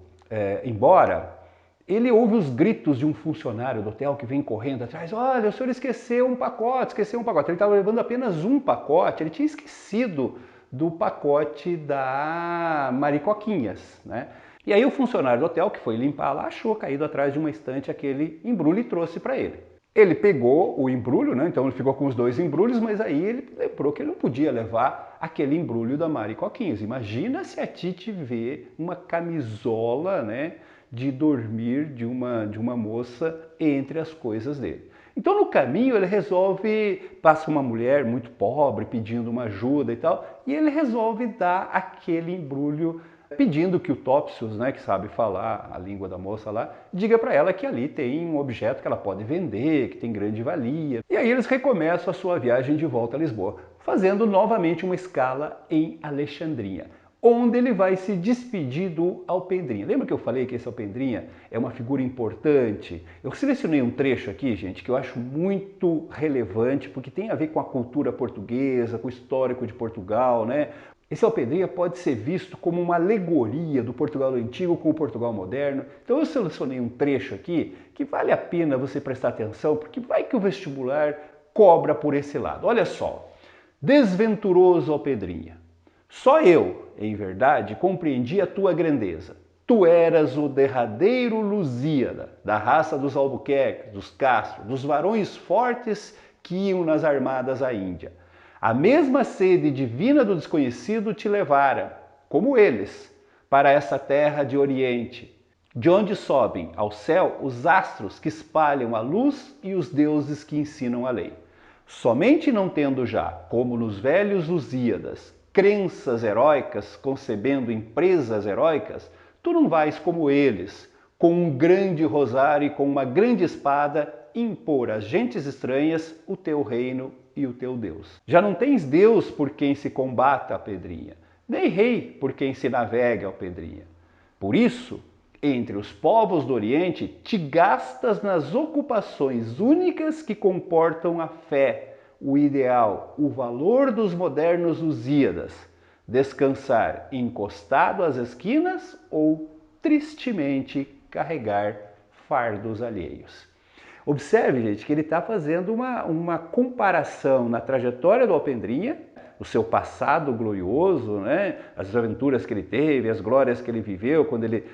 [SPEAKER 1] embora, ele ouve os gritos de um funcionário do hotel que vem correndo atrás. Olha, o senhor esqueceu um pacote, esqueceu um pacote. Ele estava levando apenas um pacote, ele tinha esquecido do pacote da Maricoquinhas, né? E aí o funcionário do hotel que foi limpar lá achou caído atrás de uma estante aquele embrulho e trouxe para ele. Ele pegou o embrulho, né? Então ele ficou com os dois embrulhos, mas aí ele lembrou que ele não podia levar aquele embrulho da Maricoquinhas. Imagina se a Tite vê uma camisola, né, de dormir de uma moça entre as coisas dele. Então no caminho ele resolve, passa uma mulher muito pobre pedindo uma ajuda e tal, e ele resolve dar aquele embrulho pedindo que o Topsius, né, que sabe falar a língua da moça lá, diga para ela que ali tem um objeto que ela pode vender, que tem grande valia. E aí eles recomeçam a sua viagem de volta a Lisboa, fazendo novamente uma escala em Alexandria, onde ele vai se despedir do Alpendrinha. Lembra que eu falei que esse Alpendrinha é uma figura importante? Eu selecionei um trecho aqui, gente, que eu acho muito relevante, porque tem a ver com a cultura portuguesa, com o histórico de Portugal, né? Esse Alpendrinha pode ser visto como uma alegoria do Portugal antigo com o Portugal moderno. Então eu selecionei um trecho aqui que vale a pena você prestar atenção, porque vai que o vestibular cobra por esse lado. Olha só, desventuroso Alpendrinha, só eu, em verdade, compreendi a tua grandeza. Tu eras o derradeiro Lusíada, da raça dos Albuquerques, dos Castro, dos varões fortes que iam nas armadas à Índia. A mesma sede divina do desconhecido te levara, como eles, para essa terra de Oriente, de onde sobem ao céu os astros que espalham a luz e os deuses que ensinam a lei. Somente não tendo já, como nos velhos Lusíadas, crenças heróicas concebendo empresas heróicas, tu não vais como eles, com um grande rosário e com uma grande espada, impor às gentes estranhas o teu reino e o teu Deus. Já não tens Deus por quem se combata, Alpendrinha, nem rei por quem se navega, Alpendrinha. Por isso, entre os povos do Oriente, te gastas nas ocupações únicas que comportam a fé, o ideal, o valor dos modernos Lusíadas, descansar encostado às esquinas ou tristemente carregar fardos alheios. Observe, gente, que ele está fazendo uma comparação na trajetória do Alpendrinha, o seu passado glorioso, né? As aventuras que ele teve, as glórias que ele viveu quando ele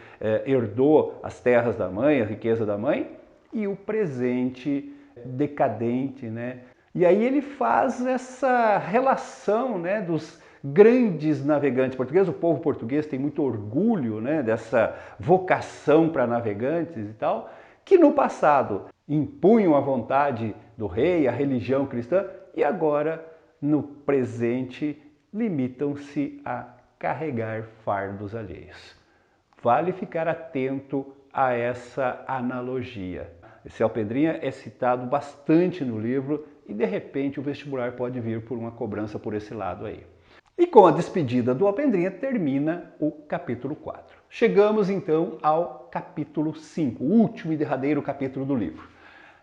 [SPEAKER 1] herdou as terras da mãe, a riqueza da mãe, e o presente decadente, né? E aí ele faz essa relação, né, dos grandes navegantes portugueses. O povo português tem muito orgulho, né, dessa vocação para navegantes e tal, que no passado impunham a vontade do rei, a religião cristã, e agora, no presente, limitam-se a carregar fardos alheios. Vale ficar atento a essa analogia. Esse Alpendrinha é citado bastante no livro e, de repente, o vestibular pode vir por uma cobrança por esse lado aí. E com a despedida do Alpendrinha termina o capítulo 4. Chegamos então ao capítulo 5, o último e derradeiro capítulo do livro.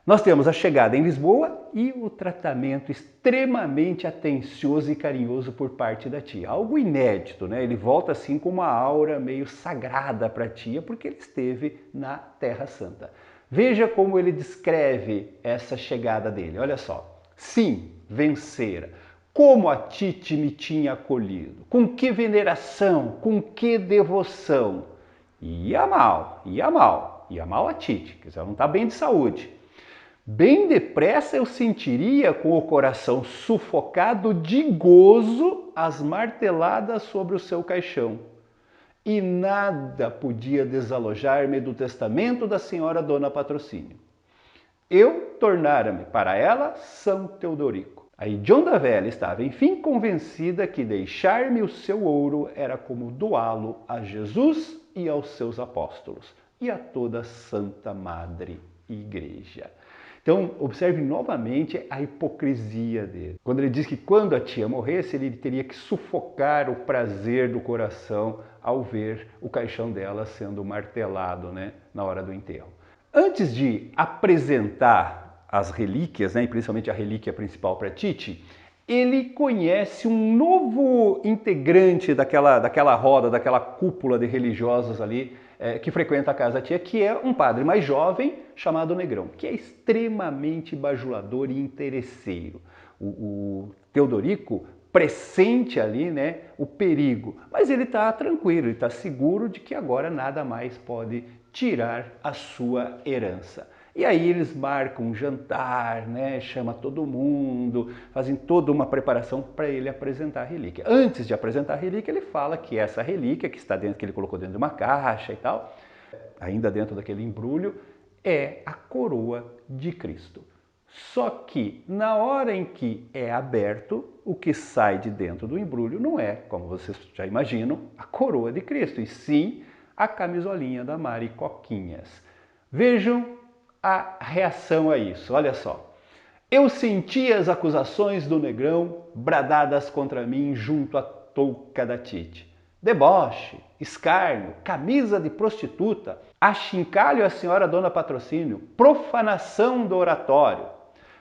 [SPEAKER 1] Nós temos a chegada em Lisboa e o tratamento extremamente atencioso e carinhoso por parte da tia. Algo inédito, né? Ele volta assim com uma aura meio sagrada para a tia, porque ele esteve na Terra Santa. Veja como ele descreve essa chegada dele, olha só. Sim, vencera. Como a Tite me tinha acolhido, com que veneração, com que devoção. Ia mal a Tite, quer dizer, ela não está bem de saúde. Bem depressa eu sentiria com o coração sufocado de gozo as marteladas sobre o seu caixão. E nada podia desalojar-me do testamento da senhora Dona Patrocínio. Eu tornara-me para ela São Teodorico. Aí John da Velha estava enfim convencida que deixar-me o seu ouro era como doá-lo a Jesus e aos seus apóstolos e a toda a Santa Madre Igreja. Então, observe novamente a hipocrisia dele. Quando ele diz que quando a tia morresse, ele teria que sufocar o prazer do coração ao ver o caixão dela sendo martelado, né, na hora do enterro. Antes de apresentar as relíquias, né, e principalmente a relíquia principal para Tite, ele conhece um novo integrante daquela roda, daquela cúpula de religiosos ali, que frequenta a casa da tia, que é um padre mais jovem chamado Negrão, que é extremamente bajulador e interesseiro. O Teodorico pressente ali, né, o perigo, mas ele está tranquilo, ele está seguro de que agora nada mais pode tirar a sua herança. E aí eles marcam um jantar, né, chama todo mundo, fazem toda uma preparação para ele apresentar a relíquia. Antes de apresentar a relíquia, ele fala que essa relíquia, que está dentro, que ele colocou dentro de uma caixa e tal, ainda dentro daquele embrulho, é a coroa de Cristo. Só que na hora em que é aberto, o que sai de dentro do embrulho não é, como vocês já imaginam, a coroa de Cristo, e sim a camisolinha da Mari Coquinhas. Vejam a reação a isso, olha só. Eu senti as acusações do Negrão bradadas contra mim junto à touca da Tite. Deboche, escárnio, camisa de prostituta, achincalho à senhora Dona Patrocínio, profanação do oratório.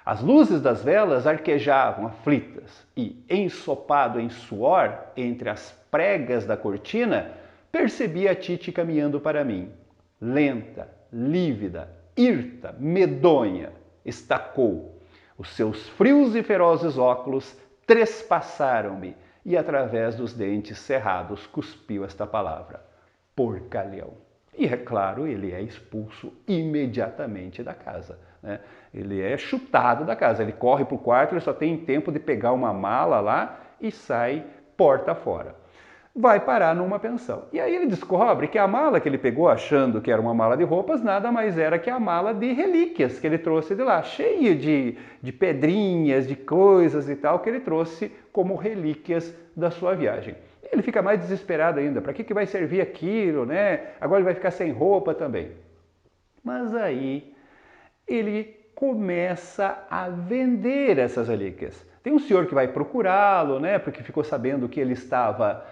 [SPEAKER 1] As luzes das velas arquejavam aflitas e, ensopado em suor entre as pregas da cortina, percebi a Tite caminhando para mim. Lenta, lívida, hirta, medonha, estacou. Os seus frios e ferozes óculos trespassaram-me e, através dos dentes cerrados, cuspiu esta palavra: porcalhão. E, é claro, ele é expulso imediatamente da casa, né? Ele é chutado da casa, ele corre para o quarto, ele só tem tempo de pegar uma mala lá e sai porta fora. Vai parar numa pensão. E aí ele descobre que a mala que ele pegou achando que era uma mala de roupas, nada mais era que a mala de relíquias que ele trouxe de lá, cheia de pedrinhas, de coisas e tal, que ele trouxe como relíquias da sua viagem. Ele fica mais desesperado ainda, para que vai servir aquilo, né? Agora ele vai ficar sem roupa também. Mas aí ele começa a vender essas relíquias. Tem um senhor que vai procurá-lo, né, porque ficou sabendo que ele estava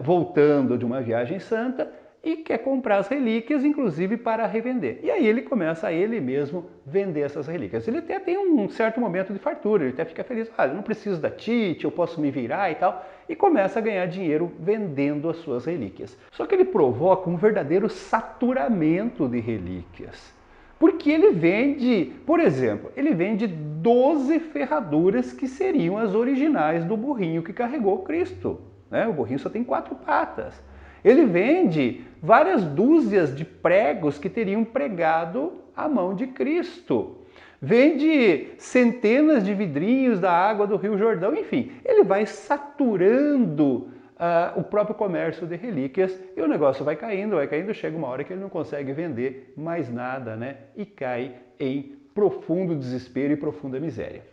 [SPEAKER 1] voltando de uma viagem santa e quer comprar as relíquias, inclusive para revender. E aí ele começa a ele mesmo vender essas relíquias. Ele até tem um certo momento de fartura, ele até fica feliz, eu não preciso da Tite, eu posso me virar e tal, e começa a ganhar dinheiro vendendo as suas relíquias. Só que ele provoca um verdadeiro saturamento de relíquias. Porque ele vende, por exemplo, ele vende 12 ferraduras que seriam as originais do burrinho que carregou Cristo, né? O burrinho só tem 4 patas. Ele vende várias dúzias de pregos que teriam pregado a mão de Cristo. Vende centenas de vidrinhos da água do Rio Jordão, enfim, ele vai saturando o próprio comércio de relíquias e o negócio vai caindo, chega uma hora que ele não consegue vender mais nada, né? E cai em profundo desespero e profunda miséria.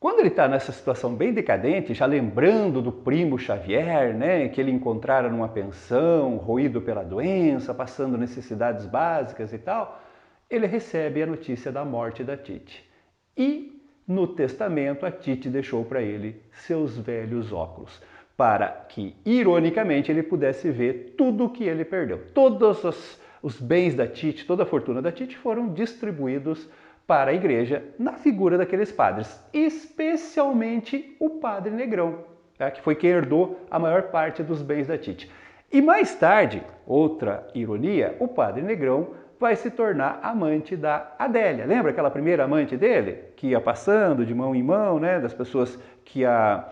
[SPEAKER 1] Quando ele está nessa situação bem decadente, já lembrando do primo Xavier, né, que ele encontrara numa pensão, roído pela doença, passando necessidades básicas e tal, ele recebe a notícia da morte da Tite. E no testamento a Tite deixou para ele seus velhos óculos, para que, ironicamente, ele pudesse ver tudo o que ele perdeu. Todos os bens da Tite, toda a fortuna da Tite foram distribuídos para a igreja na figura daqueles padres, especialmente o padre Negrão, que foi quem herdou a maior parte dos bens da Tite. E mais tarde, outra ironia, o padre Negrão vai se tornar amante da Adélia. Lembra aquela primeira amante dele? Que ia passando de mão em mão, né, das pessoas que a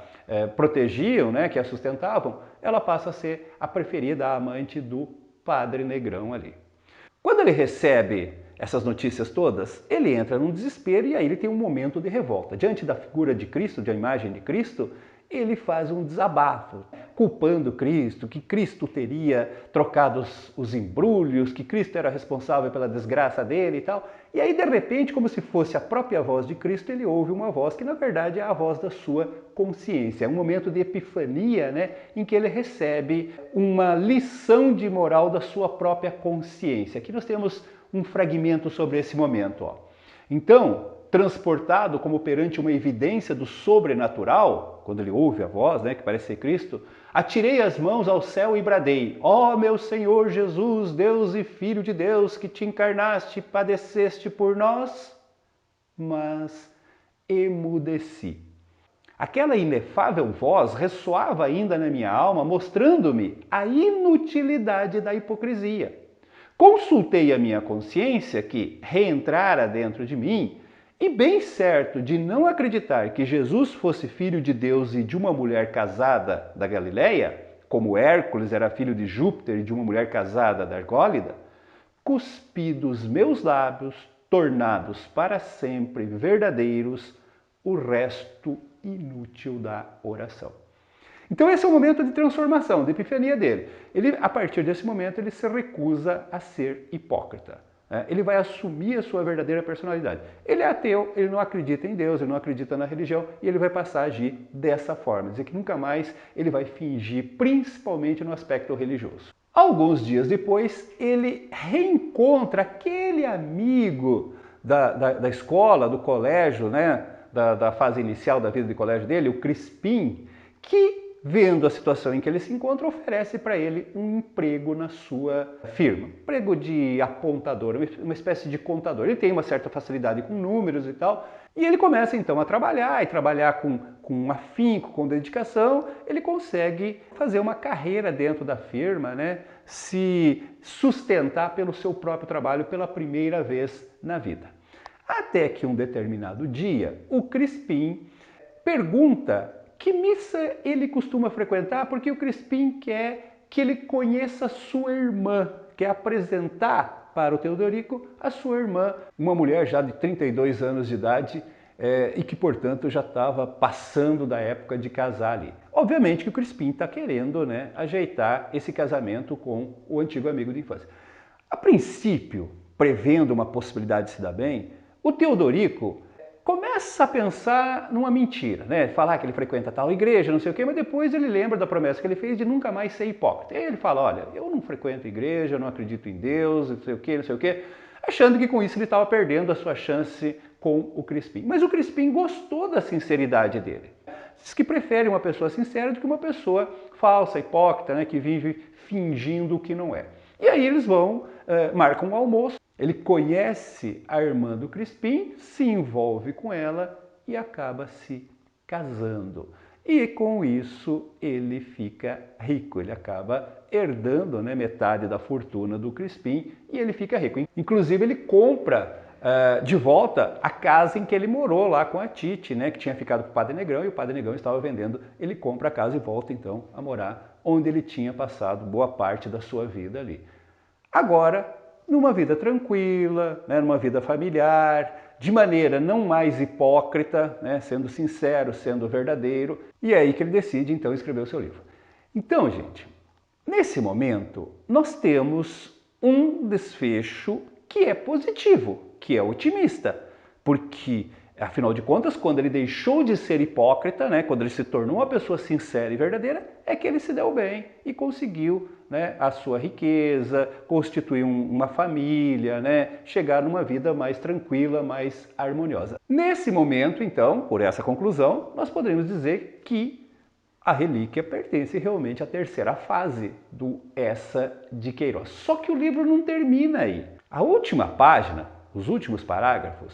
[SPEAKER 1] protegiam, né, que a sustentavam. Ela passa a ser a preferida, a amante do padre Negrão ali. Quando ele recebe essas notícias todas, ele entra num desespero e aí ele tem um momento de revolta. Diante da figura de Cristo, da imagem de Cristo, ele faz um desabafo, culpando Cristo, que Cristo teria trocado os embrulhos, que Cristo era responsável pela desgraça dele e tal. E aí, de repente, como se fosse a própria voz de Cristo, ele ouve uma voz que, na verdade, é a voz da sua consciência. É um momento de epifania, né, em que ele recebe uma lição de moral da sua própria consciência. Aqui nós temos um fragmento sobre esse momento. Então, transportado como perante uma evidência do sobrenatural, quando ele ouve a voz, né, que parece ser Cristo, atirei as mãos ao céu e bradei: ó meu Senhor Jesus, Deus e Filho de Deus, que te encarnaste e padeceste por nós, mas emudeci. Aquela inefável voz ressoava ainda na minha alma, mostrando-me a inutilidade da hipocrisia. Consultei a minha consciência, que reentrara dentro de mim, e bem certo de não acreditar que Jesus fosse filho de Deus e de uma mulher casada da Galileia, como Hércules era filho de Júpiter e de uma mulher casada da Argólida, cuspi dos meus lábios, tornados para sempre verdadeiros, o resto inútil da oração. Então esse é o momento de transformação, de epifania dele. Ele, a partir desse momento, ele se recusa a ser hipócrita. Ele vai assumir a sua verdadeira personalidade. Ele é ateu, ele não acredita em Deus, ele não acredita na religião e ele vai passar a agir dessa forma. Dizer que nunca mais ele vai fingir, principalmente no aspecto religioso. Alguns dias depois, ele reencontra aquele amigo da escola, do colégio, né? Da fase inicial da vida de colégio dele, o Crispim, que, vendo a situação em que ele se encontra, oferece para ele um emprego na sua firma. Emprego de apontador, uma espécie de contador. Ele tem uma certa facilidade com números e tal, e ele começa então a trabalhar, e trabalhar com afinco, com dedicação, ele consegue fazer uma carreira dentro da firma, né? Se sustentar pelo seu próprio trabalho pela primeira vez na vida. Até que um determinado dia, o Crispim pergunta que missa ele costuma frequentar, porque o Crispim quer que ele conheça a sua irmã, quer apresentar para o Teodorico a sua irmã, uma mulher já de 32 anos de idade e que, portanto, já estava passando da época de casar ali. Obviamente que o Crispim está querendo, né, ajeitar esse casamento com o antigo amigo de infância. A princípio, prevendo uma possibilidade de se dar bem, o Teodorico começa a pensar numa mentira, né? Falar que ele frequenta tal igreja, não sei o quê, mas depois ele lembra da promessa que ele fez de nunca mais ser hipócrita. E aí ele fala, olha, eu não frequento igreja, eu não acredito em Deus, não sei o quê, achando que com isso ele estava perdendo a sua chance com o Crispim. Mas o Crispim gostou da sinceridade dele. Diz que prefere uma pessoa sincera do que uma pessoa falsa, hipócrita, né? Que vive fingindo o que não é. E aí eles vão, marcam um almoço. Ele conhece a irmã do Crispim, se envolve com ela e acaba se casando. E com isso ele fica rico, ele acaba herdando, né, metade da fortuna do Crispim e ele fica rico. Inclusive ele compra de volta a casa em que ele morou lá com a Tite, né, que tinha ficado com o Padre Negrão e o Padre Negrão estava vendendo. Ele compra a casa e volta então a morar onde ele tinha passado boa parte da sua vida ali. Agora, numa vida tranquila, né, numa vida familiar, de maneira não mais hipócrita, né, sendo sincero, sendo verdadeiro, e é aí que ele decide então escrever o seu livro. Então, gente, nesse momento nós temos um desfecho que é positivo, que é otimista, porque afinal de contas, quando ele deixou de ser hipócrita, né, quando ele se tornou uma pessoa sincera e verdadeira, é que ele se deu bem e conseguiu, né, a sua riqueza, constituir uma família, né, chegar numa vida mais tranquila, mais harmoniosa. Nesse momento, então, por essa conclusão, nós poderíamos dizer que a relíquia pertence realmente à terceira fase do Essa de Queiroz. Só que o livro não termina aí. A última página, os últimos parágrafos,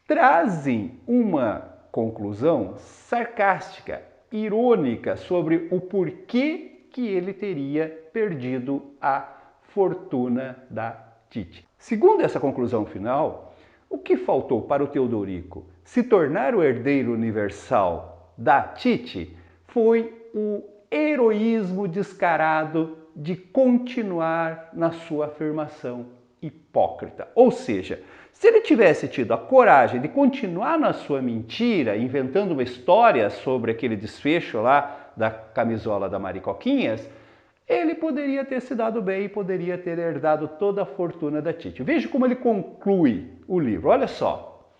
[SPEAKER 1] trazem uma conclusão sarcástica, irônica sobre o porquê que ele teria perdido a fortuna da Tite. Segundo essa conclusão final, o que faltou para o Teodorico se tornar o herdeiro universal da Tite foi o heroísmo descarado de continuar na sua afirmação hipócrita. Ou seja, se ele tivesse tido a coragem de continuar na sua mentira, inventando uma história sobre aquele desfecho lá da camisola da Maricoquinhas, ele poderia ter se dado bem e poderia ter herdado toda a fortuna da Tite. Veja como ele conclui o livro. Olha só.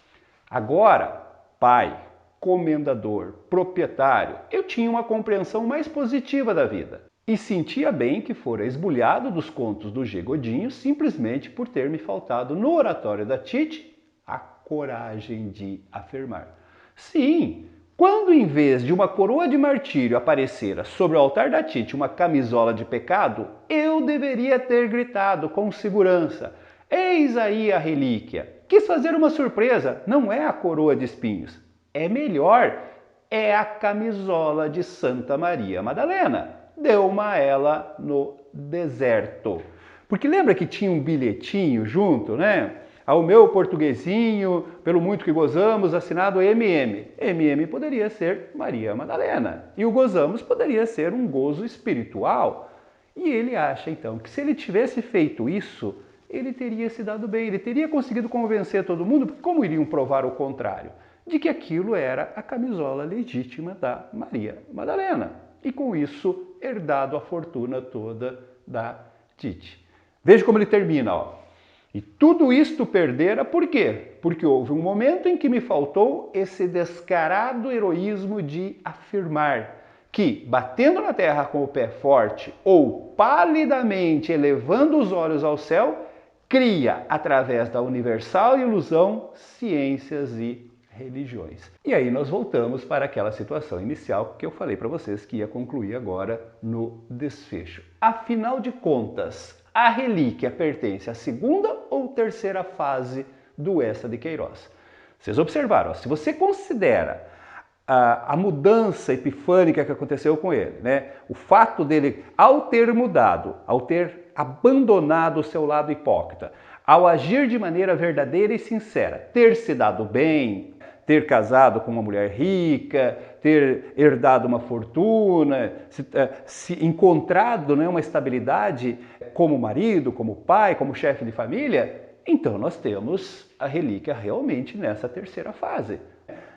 [SPEAKER 1] Agora, pai, comendador, proprietário, eu tinha uma compreensão mais positiva da vida. E sentia bem que fora esbulhado dos contos do G. Godinho simplesmente por ter me faltado no oratório da Tite a coragem de afirmar. Sim, quando em vez de uma coroa de martírio aparecera sobre o altar da Tite uma camisola de pecado, eu deveria ter gritado com segurança: eis aí a relíquia! Quis fazer uma surpresa, não é a coroa de espinhos. É melhor, é a camisola de Santa Maria Madalena. Deu-ma ela no deserto. Porque lembra que tinha um bilhetinho junto, né? Ao meu portuguesinho, pelo muito que gozamos, assinado MM. MM poderia ser Maria Madalena. E o gozamos poderia ser um gozo espiritual. E ele acha, então, que se ele tivesse feito isso, ele teria se dado bem, ele teria conseguido convencer todo mundo, porque como iriam provar o contrário? De que aquilo era a camisola legítima da Maria Madalena. e com isso herdado a fortuna toda da Tite. Veja como ele termina, ó. E tudo isto perdera por quê? Porque houve um momento em que me faltou esse descarado heroísmo de afirmar que, batendo na terra com o pé forte ou palidamente elevando os olhos ao céu, cria, através da universal ilusão, ciências e religiões. E aí nós voltamos para aquela situação inicial que eu falei para vocês que ia concluir agora no desfecho. Afinal de contas, a relíquia pertence à segunda ou terceira fase do Eça de Queiroz? Vocês observaram, ó, se você considera a mudança epifânica que aconteceu com ele, né? O fato dele, ao ter mudado, ao ter abandonado o seu lado hipócrita, ao agir de maneira verdadeira e sincera, ter se dado bem, ter casado com uma mulher rica, ter herdado uma fortuna, se encontrado, né, uma estabilidade como marido, como pai, como chefe de família, então nós temos a relíquia realmente nessa terceira fase.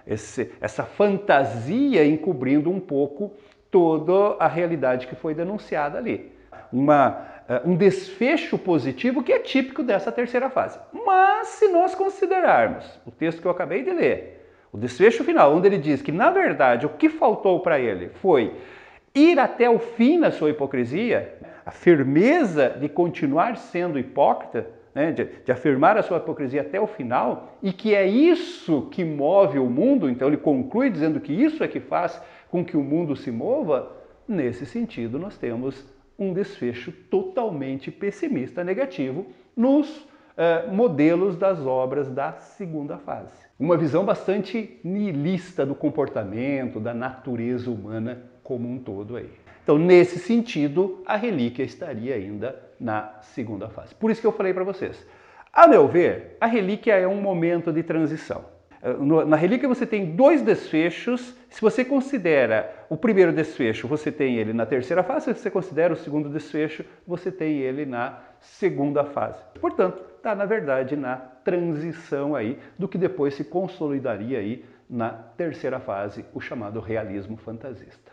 [SPEAKER 1] Essa fantasia encobrindo um pouco toda a realidade que foi denunciada ali. Um desfecho positivo que é típico dessa terceira fase. Mas se nós considerarmos o texto que eu acabei de ler, o desfecho final, onde ele diz que, na verdade, o que faltou para ele foi ir até o fim na sua hipocrisia, a firmeza de continuar sendo hipócrita, né, de afirmar a sua hipocrisia até o final, e que é isso que move o mundo, então ele conclui dizendo que isso é que faz com que o mundo se mova. Nesse sentido, nós temos um desfecho totalmente pessimista, negativo, nos modelos das obras da segunda fase. Uma visão bastante nihilista do comportamento, da natureza humana como um todo aí. Então, nesse sentido, a relíquia estaria ainda na segunda fase. Por isso que eu falei para vocês. A meu ver, a relíquia é um momento de transição. Na relíquia você tem dois desfechos. Se você considera o primeiro desfecho, você tem ele na terceira fase. Se você considera o segundo desfecho, você tem ele na segunda fase. Portanto, está, na verdade, na transição aí do que depois se consolidaria aí na terceira fase, o chamado realismo fantasista.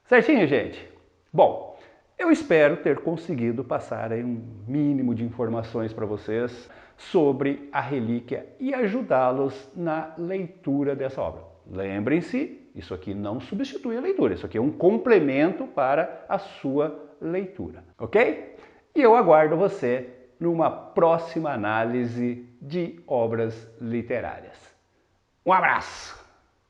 [SPEAKER 1] Certinho, gente? Bom, eu espero ter conseguido passar aí um mínimo de informações para vocês sobre a relíquia e ajudá-los na leitura dessa obra. Lembrem-se, isso aqui não substitui a leitura, isso aqui é um complemento para a sua leitura, ok? E eu aguardo você numa próxima análise de obras literárias. Um abraço!